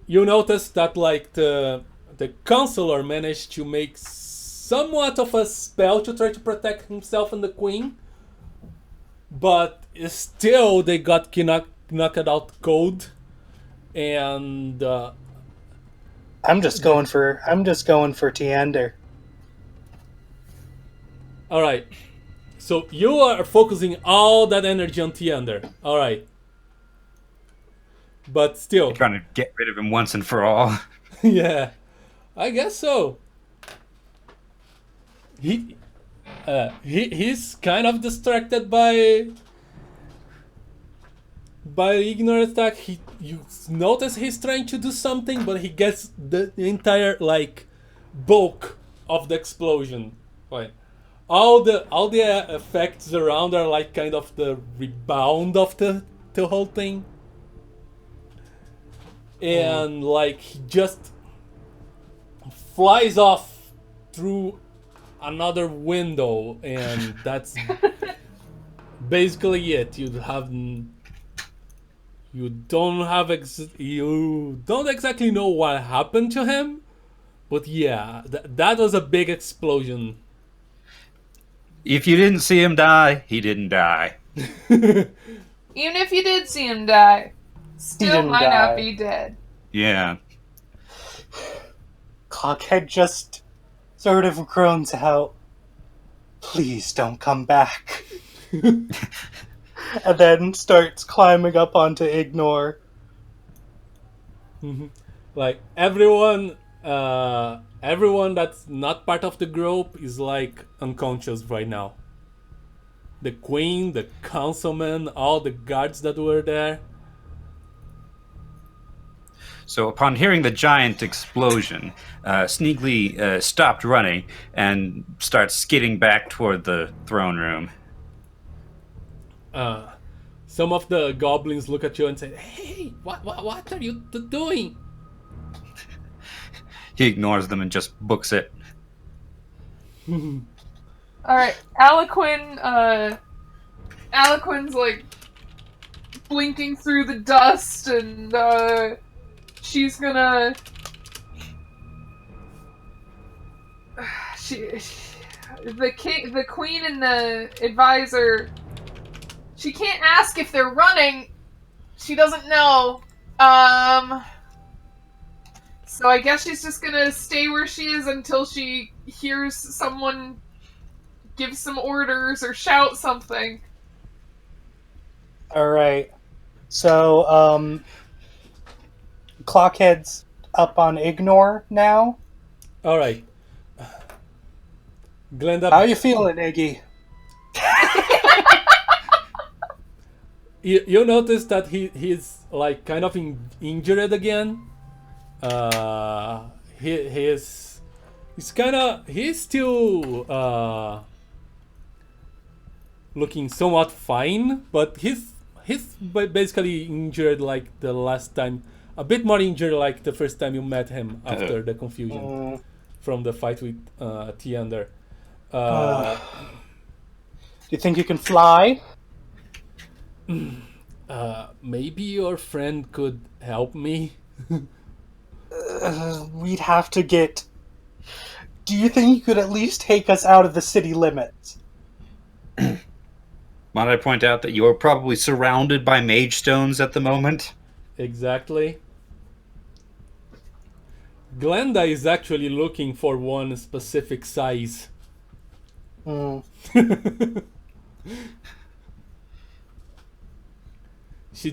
You notice that like the counselor managed to make somewhat of a spell to try to protect himself and the queen, but still they got knocked out cold, and I'm just going for Tiander. all right. So you are focusing all that energy on Tiander. All right. But still, Trying to get rid of him once and for all. yeah, I guess so. He's kind of distracted by ignorant attack. You notice he's trying to do something, but he gets the entire like bulk of the explosion. Right. all the effects around are like kind of the rebound of the whole thing, and like he just flies off through another window, and that's basically it. You don't exactly know what happened to him, but yeah, that was a big explosion. If you didn't see him die, he didn't die. Even if you did see him die, still didn't might not die. be dead. Yeah. Clockhead just sort of groans out, "Please don't come back." And then starts climbing up onto Ignore. Like everyone that's not part of the group is like unconscious right now. The queen, the councilman, all the guards that were there. So upon hearing the giant explosion, Sneegli stopped running and starts skidding back toward the throne room. Some of the goblins look at you and say, "Hey, what are you doing?" He ignores them and just books it. Alright, Aloquin's like blinking through the dust, and she's gonna the queen and the advisor, she can't ask if they're running. She doesn't know. So I guess she's just gonna stay where she is until she hears someone give some orders or shout something. Alright. So, Clockhead's up on Ignore now. All right, Glenda. How you feeling, Iggy? You notice that he's like kind of injured again. He's still looking somewhat fine, but he's basically injured like the last time, a bit more injured like the first time you met him after the confusion from the fight with Tiander. Do you think you can fly? Maybe your friend could help me. We'd have to get... Do you think you could at least take us out of the city limits? Might I point out that you are probably surrounded by mage stones at the moment? Exactly. Glenda is actually looking for one specific size. She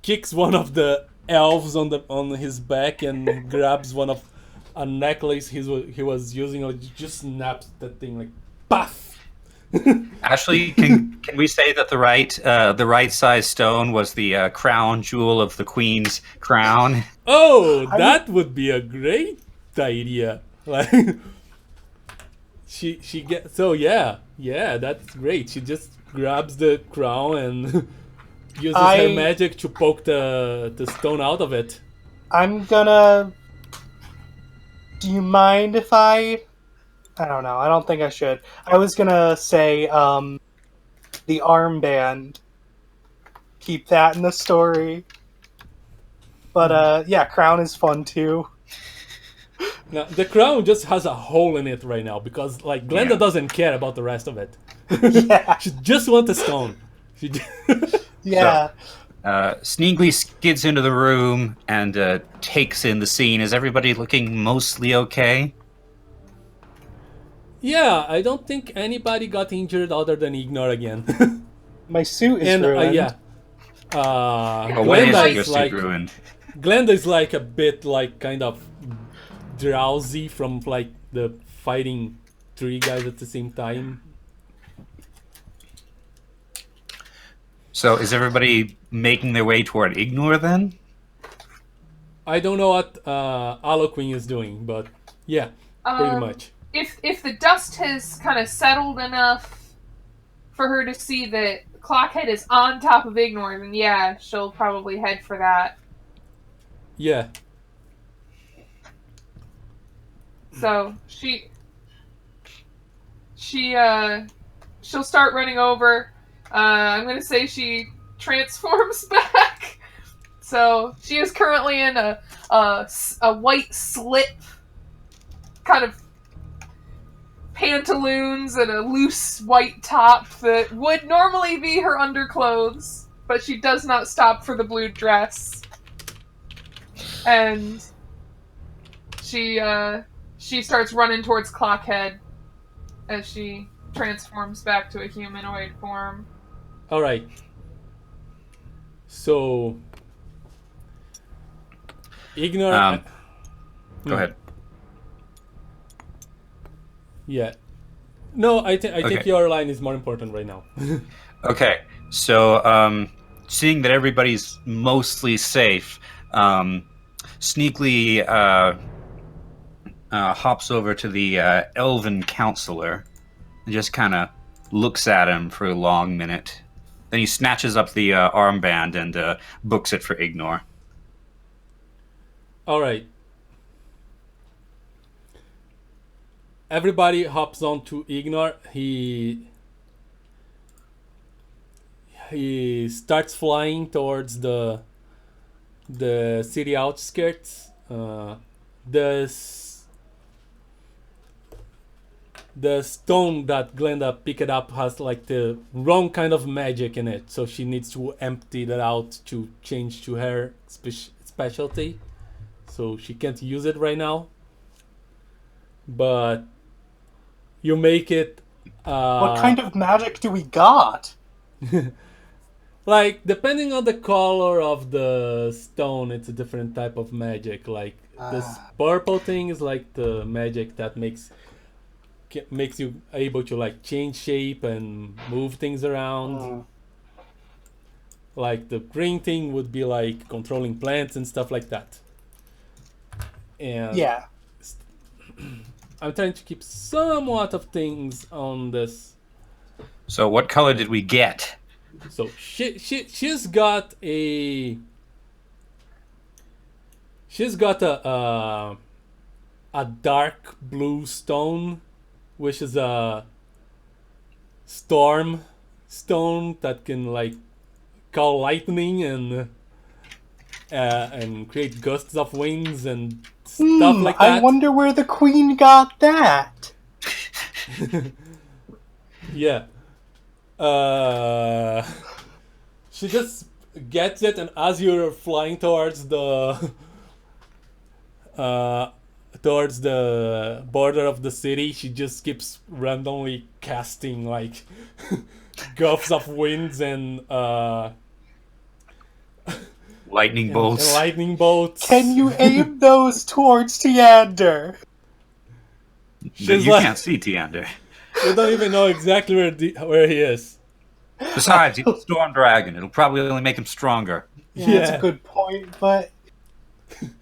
kicks one of the elves on his back and grabs one of a necklace he was using, or just snaps that thing like paf. Ashley, can we say that the right size stone was the crown jewel of the queen's crown? Oh, that would be a great idea. Like she gets, so yeah, that's great. She just grabs the crown and uses her magic to poke the stone out of it. I'm gonna... Do you mind if I don't know. I don't think I should. I was gonna say, the armband. Keep that in the story. But, yeah, crown is fun, too. Now, the crown just has a hole in it right now because, like, Glenda doesn't care about the rest of it. Yeah. She just wants the stone. Yeah. Sneegli skids into the room and takes in the scene. Is everybody looking mostly okay? Yeah, I don't think anybody got injured other than Ignore again. My suit is ruined. Yeah. What is Glenda your is suit like ruined? Glenda is like a bit like kind of drowsy from like the fighting three guys at the same time. So is everybody making their way toward Ignore then? I don't know what Aloquin is doing, but yeah, pretty much. if the dust has kind of settled enough for her to see that Clockhead is on top of Ignore, then yeah, she'll probably head for that. Yeah. So she'll start running over. I'm gonna say she transforms back. So she is currently in a white slip, kind of pantaloons and a loose white top that would normally be her underclothes, but she does not stop for the blue dress. And she starts running towards Clockhead as she transforms back to a humanoid form. All right. So, Ignore. Go ahead. Yeah. No, I think Okay. your line is more important right now. Okay, so seeing that everybody's mostly safe, Sneegli hops over to the elven counselor and just kind of looks at him for a long minute. Then he snatches up the armband and books it for Ignore. All right. Everybody hops on to Ignore. He starts flying towards the city outskirts. The stone that Glenda picked up has like the wrong kind of magic in it, so she needs to empty that out to change to her specialty. So she can't use it right now. But you make it. What kind of magic do we got? Like, depending on the color of the stone, it's a different type of magic. Like, this purple thing is like the magic that makes you able to like change shape and move things around. Like, the green thing would be like controlling plants and stuff like that. And Yeah. I'm trying to keep somewhat of things on this. So what color did we get? So she's got a dark blue stone, which is a storm stone that can like call lightning and create gusts of winds and stuff like that. I wonder where the queen got that. Yeah. She just gets it, and as you're flying towards the border of the city, she just keeps randomly casting like gusts of winds and Lightning bolts. and lightning bolts. Can you aim those towards Tiander? She's You like- can't see Tiander. You don't even know exactly where he is. Besides, he's a storm dragon. It'll probably only make him stronger. Yeah, that's a good point, but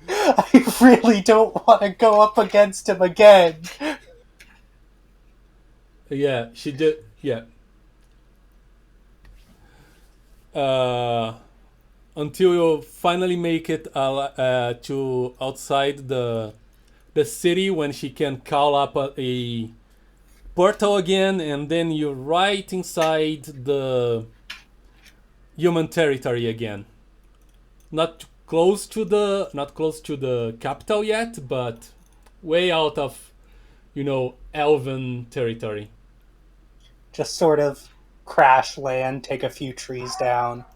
I really don't want to go up against him again. Yeah, she did. Yeah. Until you finally make it to outside the city, when she can call up a portal again, and then you're right inside the human territory again. Not close to the capital yet, but way out of, elven territory. Just sort of crash land, take a few trees down.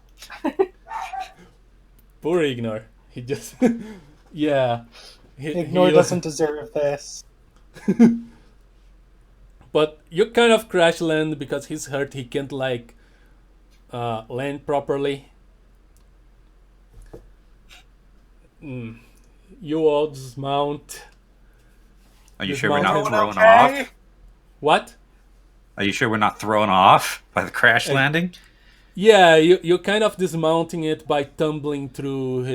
Poor Ignore. He just yeah. Ignore doesn't deserve this. But you kind of crash land because he's hurt. He can't land properly. You all dismount. Are you sure we're not Dismounted. thrown off? What? Are you sure we're not thrown off by the crash landing? Yeah, you're kind of dismounting it by tumbling through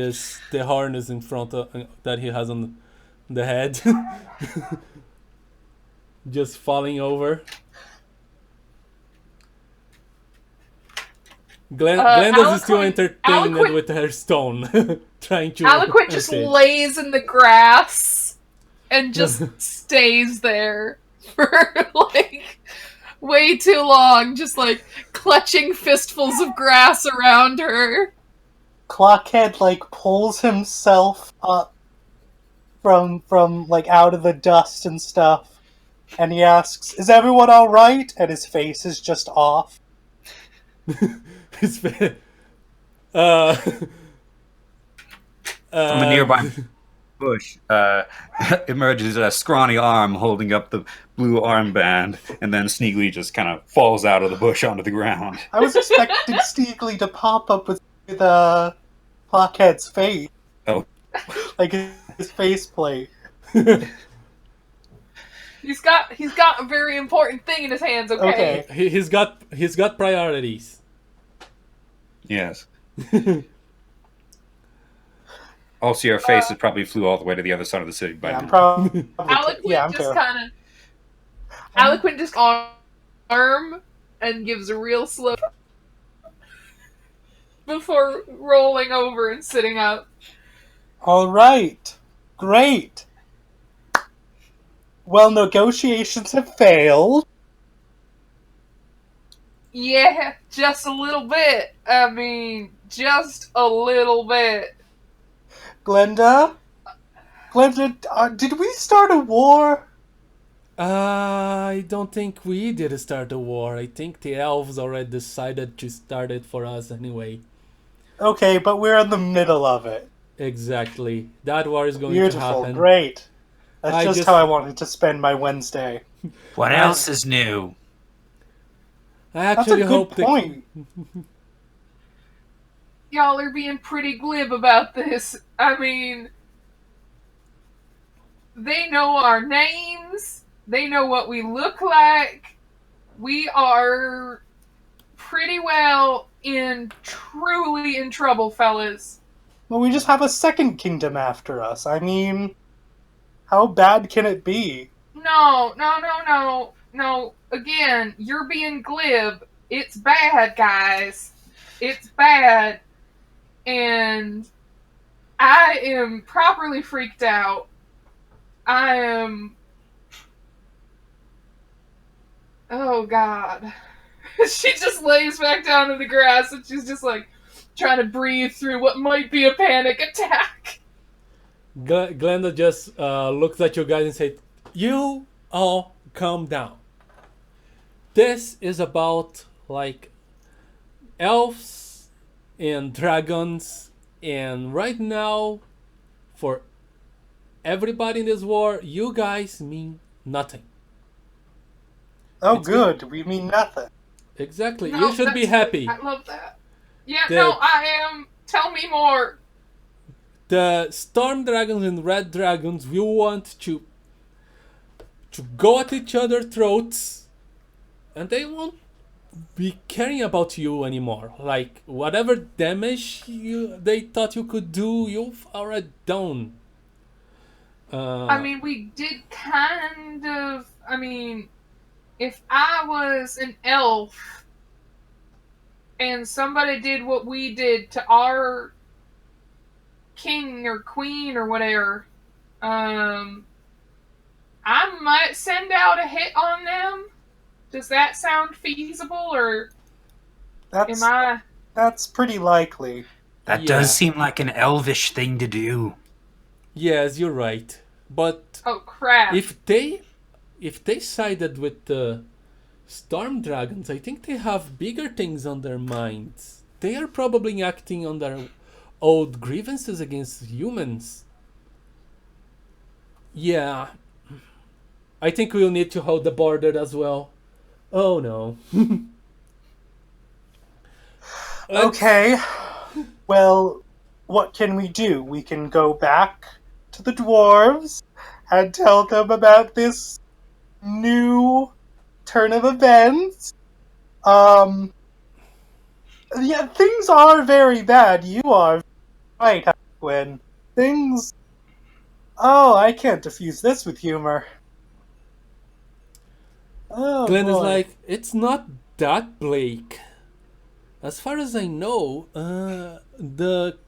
the harness in front of that he has on the head. just falling over. Glenda's is still entertained Aloquin, with her stone, trying to. Aloquin just lays in the grass and just stays there for like way too long, just like clutching fistfuls of grass around her. Clockhead like pulls himself up from like out of the dust and stuff, and he asks, "Is everyone all right?" And his face is just off. His face. From a nearby bush emerges a scrawny arm holding up the blue armband, and then Sneegli just kind of falls out of the bush onto the ground. I was expecting Sneegli to pop up with Clockhead's face. Oh. Like his faceplate. He's got a very important thing in his hands, okay? He's got priorities. Yes. Also, your face probably flew all the way to the other side of the city by Yeah, now. I'm probably. Aloquin just arm and gives a real slow before rolling over and sitting up. All right, great. Well, negotiations have failed. Yeah, just a little bit. I mean, just a little bit. Glenda, did we start a war? I don't think we did start a war. I think the elves already decided to start it for us anyway. Okay, but we're in the middle of it. Exactly. That war is going Beautiful, to happen. great. That's just how I wanted to spend my Wednesday. What else is new? I That's a actually good hope point. Y'all are being pretty glib about this. I mean, they know our names. They know what we look like. We are pretty well truly in trouble, fellas. Well, we just have a second kingdom after us. I mean, how bad can it be? No. Again, you're being glib. It's bad, guys. It's bad. And I am properly freaked out. I am... Oh, God. She just lays back down in the grass and she's just like trying to breathe through what might be a panic attack. Glenda just looks at you guys and said, "You all calm down. This is about like elves and dragons, and right now, for everybody in this war, you guys mean nothing." Oh, good. We mean nothing. Exactly. No, You should be happy. I love that. Yeah, no, I am. Tell me more. The storm dragons and red dragons will want to go at each other's throats, and they won't be caring about you anymore. Like whatever damage they thought you could do, you've already done. I mean, we did kind of. I mean, if I was an elf and somebody did what we did to our king or queen or whatever, I might send out a hit on them. Does that sound feasible, or am I? That's pretty likely. That does seem like an elvish thing to do. Yes, you're right. But Oh crap! if they sided with the storm dragons, I think they have bigger things on their minds. They are probably acting on their old grievances against humans. Yeah. I think we'll need to hold the border as well. Oh no. Okay. Well, what can we do? We can go back to the dwarves and tell them about this new turn of events. Yeah, things are very bad. You are right, Gwen. Things... Oh, I can't diffuse this with humor. Oh, Glenn is boy. like, it's not that bleak. As far as I know, the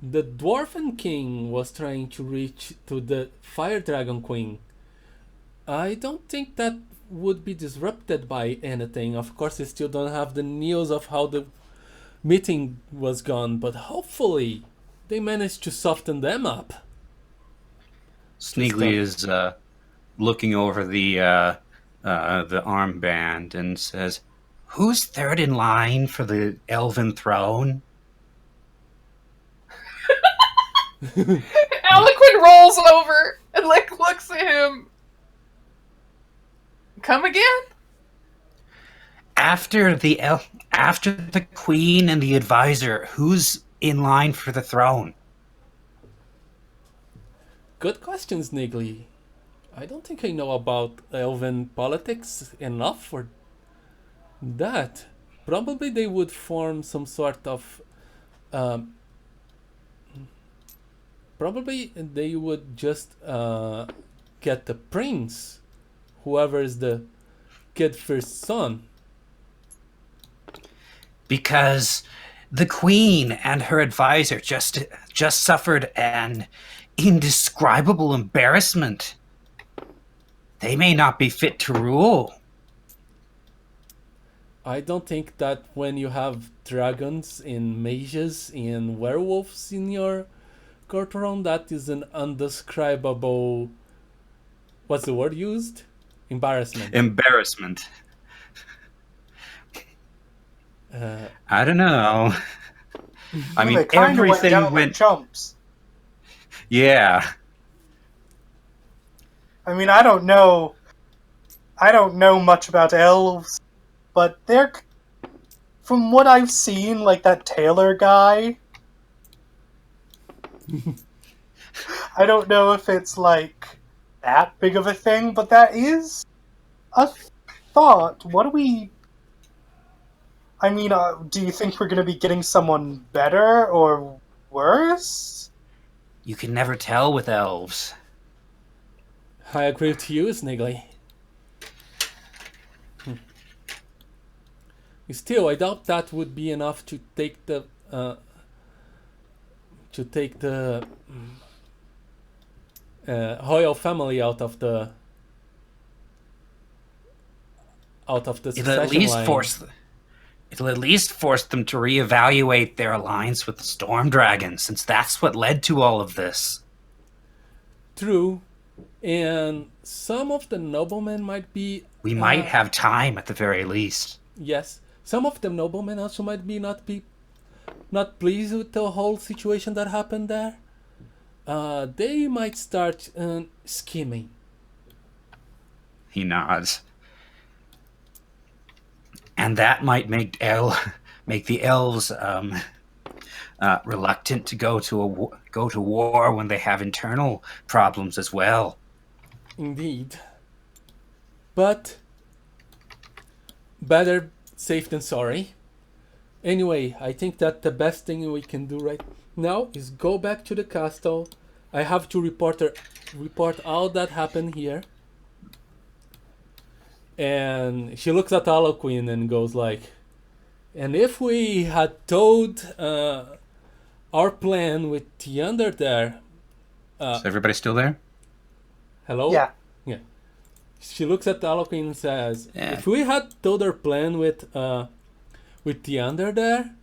Dwarven King was trying to reach to the Fire Dragon Queen. I don't think that would be disrupted by anything. Of course, we still don't have the news of how the meeting was gone, but hopefully they managed to soften them up. Sneegli is looking over the armband and says, "Who's third in line for the elven throne?" Aloquin rolls over and looks at him. Come again? After the queen and the advisor, who's in line for the throne? Good question, Sneegli. I don't think I know about elven politics enough for that. Probably they would form some sort of probably they would just get the prince, whoever is the kid first son. Because the queen and her advisor just suffered an indescribable embarrassment. They may not be fit to rule. I don't think that when you have dragons and mages and werewolves in your courtroom, that is an undescribable. What's the word used? Embarrassment. Embarrassment. I don't know. I mean, They kinda went down everything like went. chumps. Yeah. I mean, I don't know much about elves, but they're, from what I've seen, like that tailor guy. I don't know if it's like that big of a thing, but that is a thought. What do we? I mean, do you think we're going to be getting someone better or worse? You can never tell with elves. I agree with you, Sneegli. Still, I doubt that would be enough to take the royal family out of the succession line. It'll at least force them to reevaluate their alliance with the Storm Dragon, since that's what led to all of this. True, and some of the noblemen might be. We might have time at the very least. Yes, some of the noblemen also might be not pleased with the whole situation that happened there. They might start scheming. He nods. And that might make the elves reluctant to go to war when they have internal problems as well. Indeed. But better safe than sorry. Anyway, I think that the best thing we can do right now is go back to the castle. I have to report all that happened here. And she looks at Aloquin and goes like, and if we had told our plan with Tiander there... Is everybody still there? Hello? Yeah. Yeah. She looks at Aloquin and says, if we had told our plan with Tiander there,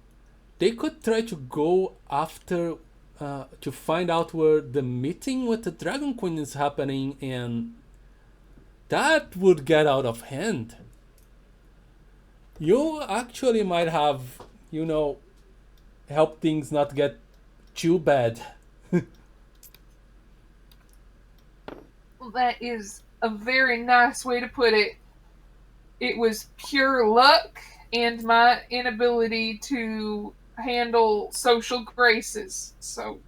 they could try to go after... to find out where the meeting with the Dragon Queen is happening, and that would get out of hand. You actually might have, helped things not get too bad. Well, that is a very nice way to put it. It was pure luck and my inability to handle social graces. So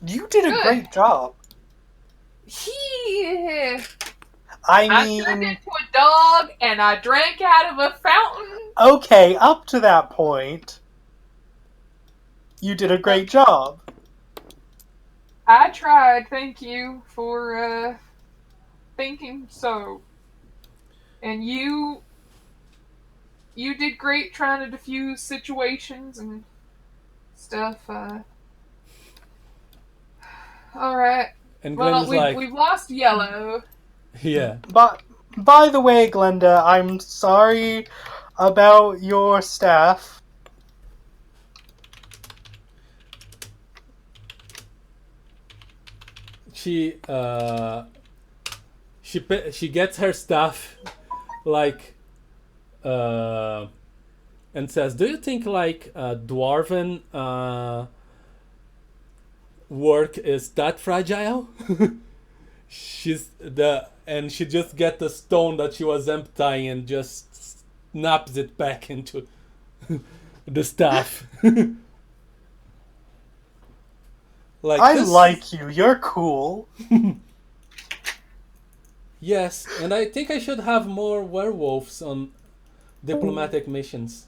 You did a great job. I turned mean, into a dog and I drank out of a fountain. okay, up to that point, you did a great job. I tried. Thank you for thinking so. And you did great trying to defuse situations and stuff. All right. And Well, Glenda's we've lost Yellow. yeah. But by the way, Glenda, I'm sorry about your staff. She she gets her stuff, like, and says, "Do you think like dwarven work is that fragile?" And she just get the stone that she was emptying and just snaps it back into the staff. Like, I this- like you. You're cool. Yes, and I think I should have more werewolves on diplomatic missions.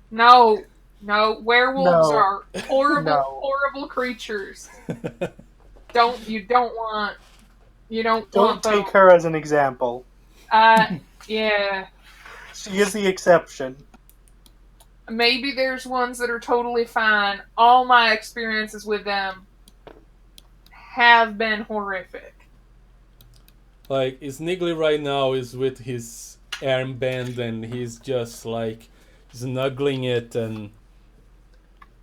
No, werewolves No. are horrible, No. horrible creatures. You don't want Don't want take them. her as an example. Yeah. She is the exception. Maybe there's ones that are totally fine. All my experiences with them have been horrific. Like, Sneegli right now is with his armband and he's just like snuggling it and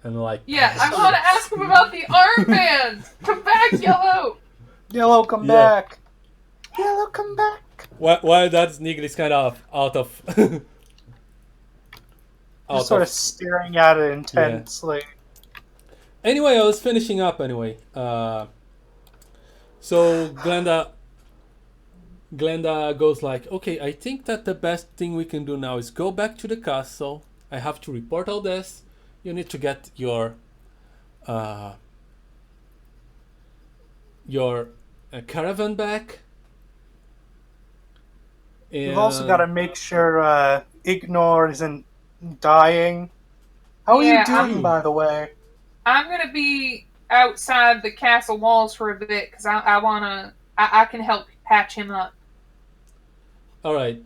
like, Yeah, I want to ask him about the armband. Come back, Yellow. Yellow, come Yeah. back. Yellow, come back. while that Sneegli's kind of out of Just sort of staring at it intensely. Anyway, I was finishing up anyway. So Glenda goes like, okay, I think that the best thing we can do now is go back to the castle. I have to report all this. You need to get your caravan back. You've also got to make sure Ignore isn't dying. How are Yeah, you doing, by the way? I'm gonna be outside the castle walls for a bit because I can help patch him up. All right.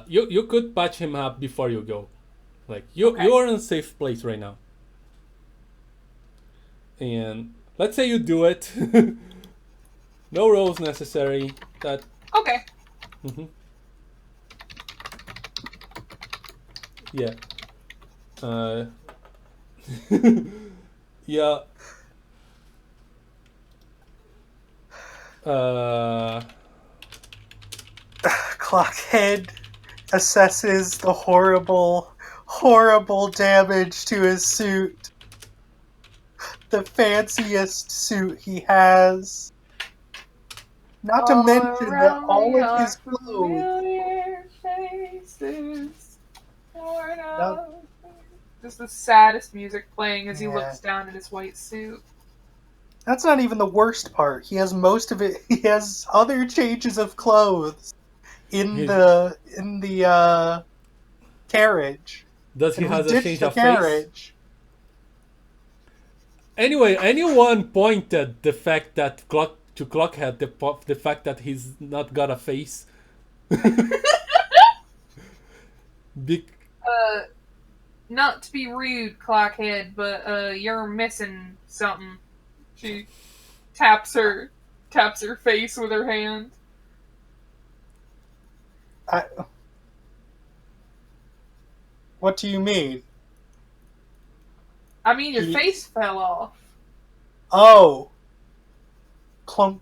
You could patch him up before you go. Like, Okay. you're in a safe place right now. And let's say you do it. No rolls necessary. That. Okay. Mhm. Yeah. Yeah. Clockhead assesses the horrible, horrible damage to his suit. The fanciest suit he has. Not to mention that all of his clothes. Just the saddest music playing as he Yeah. looks down at his white suit. That's not even the worst part. He has most of it. He has other changes of clothes in His- the carriage. Does he And we has a ditched change the of face? carriage. Anyway, anyone pointed the fact that Clockhead the fact that he's not got a face. Big. Not to be rude, Clockhead, but you're missing something. She taps her face with her hand. What do you mean? I mean, your He- face fell off. Oh, clunk.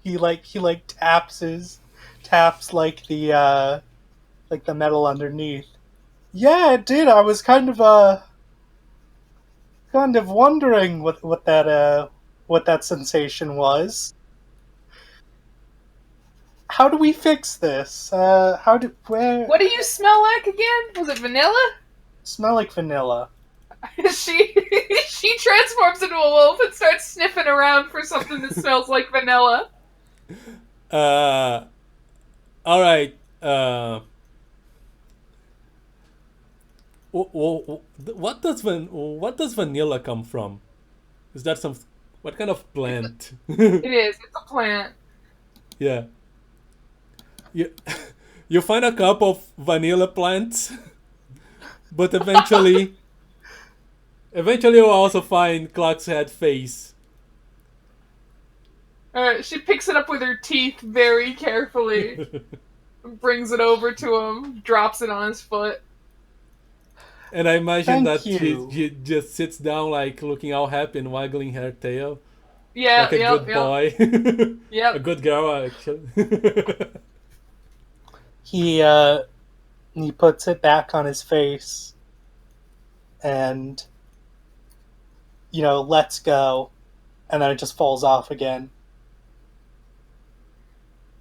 He taps like the metal underneath. Yeah, it did. I was kind of wondering what that sensation was. How do we fix this? What What do you smell like again? Was it vanilla? smell like vanilla? She transforms into a wolf and starts sniffing around for something that smells like vanilla. All right. What does vanilla come from? Is that what kind of plant? It is. It's a plant. Yeah. you you find a couple of vanilla plants, but eventually you'll also find Clockhead face. Alright, she picks it up with her teeth very carefully, brings it over to him, drops it on his foot. And I imagine Thank that you. she just sits down, like looking all happy and waggling her tail, Yeah, like a good boy, Yep. a good girl actually. He puts it back on his face and lets go, and then it just falls off again.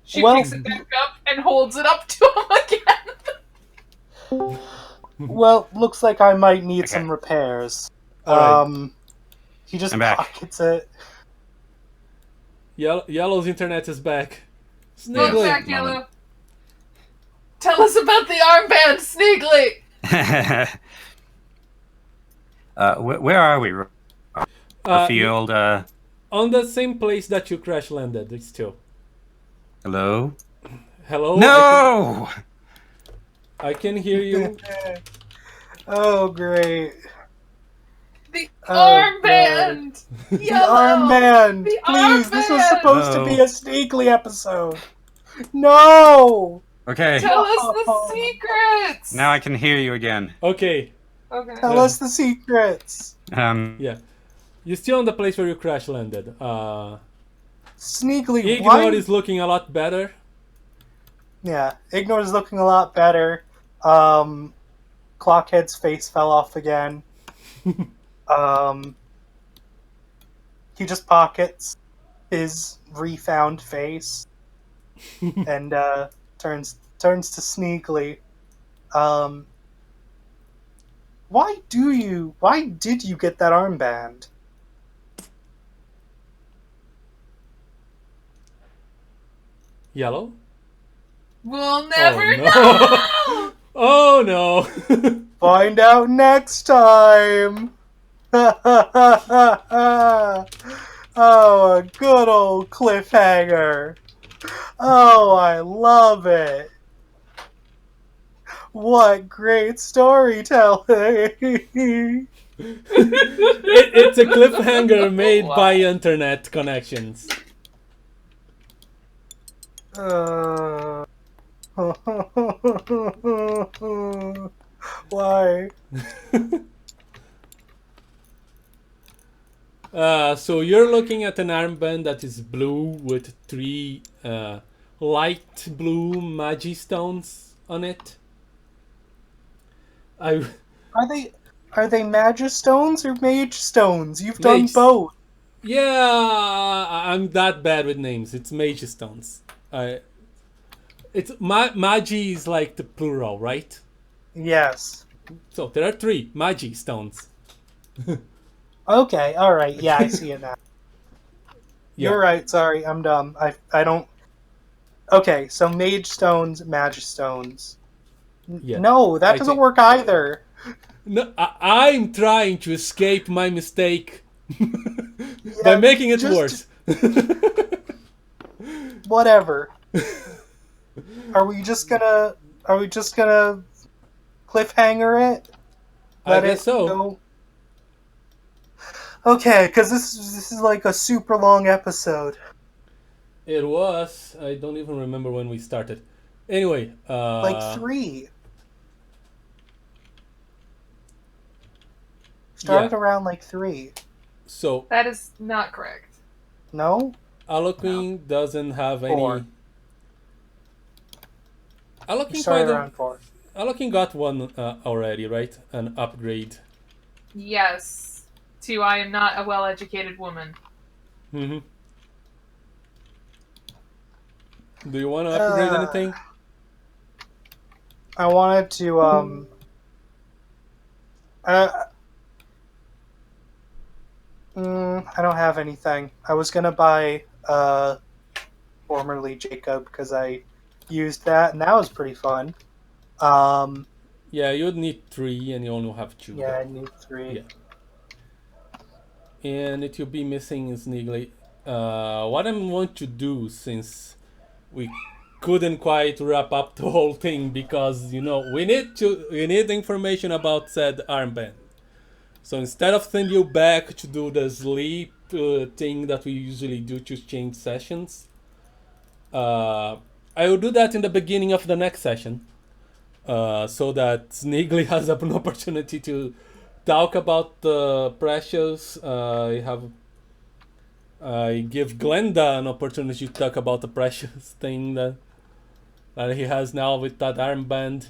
She Well- picks it back up and holds it up to him again. Well, looks like I might need Okay. some repairs. Alright. He just I'm back. pockets it. Yellow's internet is back. Welcome Sneegli. back, Yellow. Tell us about the armband, Sneegli! Where are we? Uh, Field. On the same place that you crash landed, it's still. Hello. Hello? No. I can hear you. Oh, great. The Oh, armband! The Yellow! armband! The Please, this was armband! supposed to be No. a Sneegli episode. No! Okay. Tell us the secrets! Now I can hear you again. Okay, Okay. Tell us the secrets. yeah. You're still on the place where you crash landed. Sneegli, Ignore why? is looking a lot better. Yeah, Ignore is looking a lot better. Clockhead's face fell off again. He just pockets his refound face and turns to Sneegli. Why did you get that armband? Yellow? We'll never no. know! Oh no! Find out next time! Oh, a good old cliffhanger. Oh, I love it. What great storytelling. It's a cliffhanger made Wow. by internet connections. Why? So you're looking at an armband that is blue with 3 light blue magi stones on it. Are they Magistones or Mage Stones? You've done Mage. both. Yeah, I'm that bad with names. It's magi stones. It's magi is like the plural, right? Yes. So there are 3 magi stones. Okay, alright, yeah, I see it now. Yeah. You're right, sorry, I'm dumb. I don't... Okay, so Mage Stones, Magistones. Yeah. No, that I doesn't think- work either. No, I'm trying to escape my mistake by Yeah, making it just- worse. Whatever. Are we just gonna cliffhanger it? I guess so. go? Okay, because this is like a super long episode. It was. I don't even remember when we started. Anyway, Like 3. Started Yeah. around like 3. So That is not correct. No? Aloquin doesn't have 4. any. Aloquin Started kind around of. 4. Aloquin got one already, right? An upgrade. Yes. To I am not a well-educated woman. Mm-hmm. Do you want to upgrade anything? I wanted to I don't have anything. I was gonna buy formerly Jacob because I used that and that was pretty fun. Yeah, you'd need 3 and you only have 2. Yeah, I need 3. Yeah. And it will be missing Sneegli. What I want to do, since we couldn't quite wrap up the whole thing because we need information about said armband. So instead of sending you back to do the sleep thing that we usually do to change sessions, I will do that in the beginning of the next session, so that Sneegli has an opportunity to talk about the Precious. I give Glenda an opportunity to talk about the Precious thing that he has now with that armband.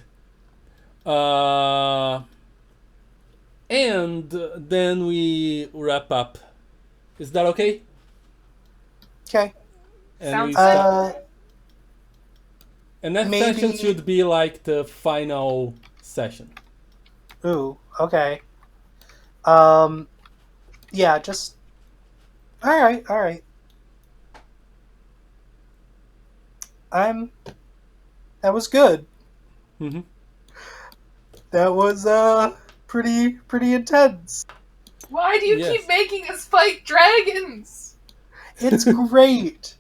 And then we wrap up. Is that okay? Okay. And Sounds and that maybe- session should be like the final session. Ooh, okay. Yeah, just... Alright. That was good. Mm-hmm. That was, pretty intense. Why do you Yes. keep making us fight dragons? It's great.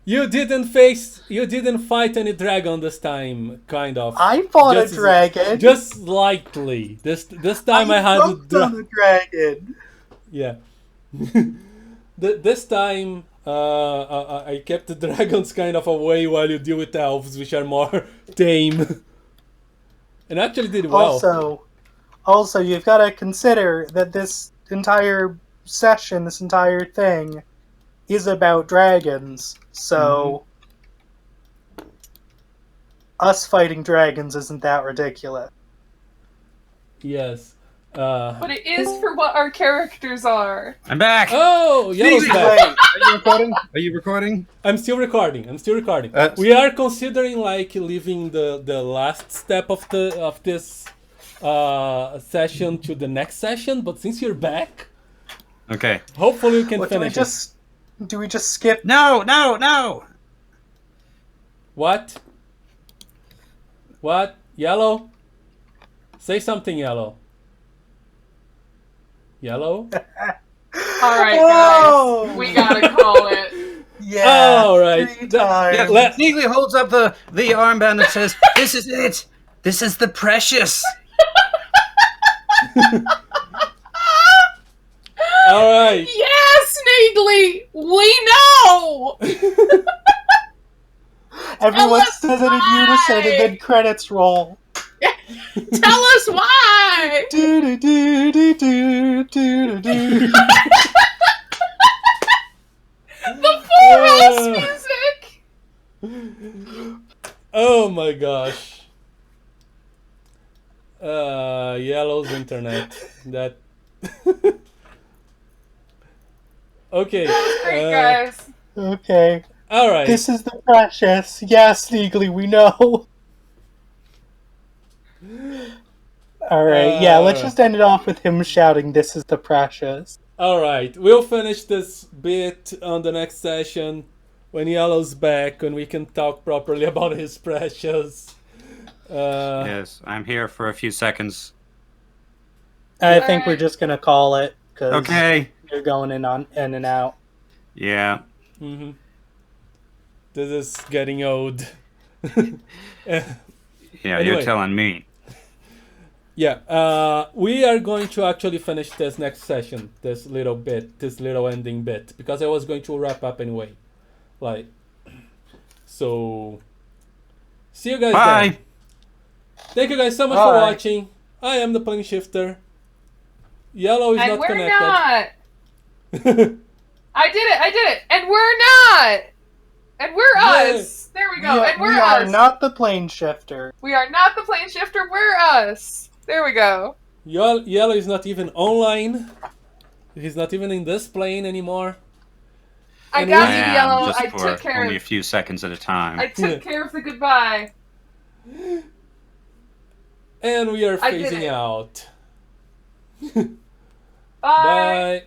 You didn't fight any dragon this time, kind of. I fought Just- a dragon. Just slightly. This time I had jumped on a dragon. Yeah. This time, I kept the dragons kind of away while you deal with elves, which are more tame. And actually did well. Also, you've got to consider that this entire session, this entire thing, is about dragons. So, us fighting dragons isn't that ridiculous. Yes. But it is for what our characters are. I'm back. Oh, Yellow's Sneegli, back. Are you recording? Are you recording? I'm still recording. Uh, We are considering like leaving the last step of this session to the next session, but since you're back, Okay. hopefully you can What, finish it. do we just skip? No. What? Yellow? Say something, Yellow. Yellow? Alright, Oh! guys. We gotta call it. Yeah. All right. 3 That- times. Let- Sneegli holds up the armband and says, "This is it. This is the precious." All right. Yes, Sneegli! We know! Everyone us says it in unison and then credits roll. Tell us why! Do do do do do do do. The Full House music! Oh my gosh. Yellow's internet. That. Okay. Great, guys. Okay. All right. This is the precious. Yes, legally, we know. Alright, yeah, let's just end it off with him shouting, "This is the precious." All right. We'll finish this bit on the next session when Yellow's back, when we can talk properly about his precious. Yes, I'm here for a few seconds. I think we're just gonna call it, because Okay. you're going in and out. Yeah. Mm-hmm. This is getting old. Yeah, Anyway. you're telling me. Yeah, we are going to actually finish this next session, this little ending bit, because I was going to wrap up anyway. So, see you guys Bye. then. Thank you guys so much All for right. watching. I am the Plane Shifter. Yellow is And not we're connected. not! I did it! And we're not! And we're Yay. us! There we go, and we're we us! are not the plane shifter. We are not the Plane Shifter, we're us! There we go. Yellow is not even online. He's not even in this plane anymore. I And got we- you, am, Yellow. just I for took care only a of few seconds at a time. I took care of the goodbye. And we are I did phasing it. out. Bye! Bye.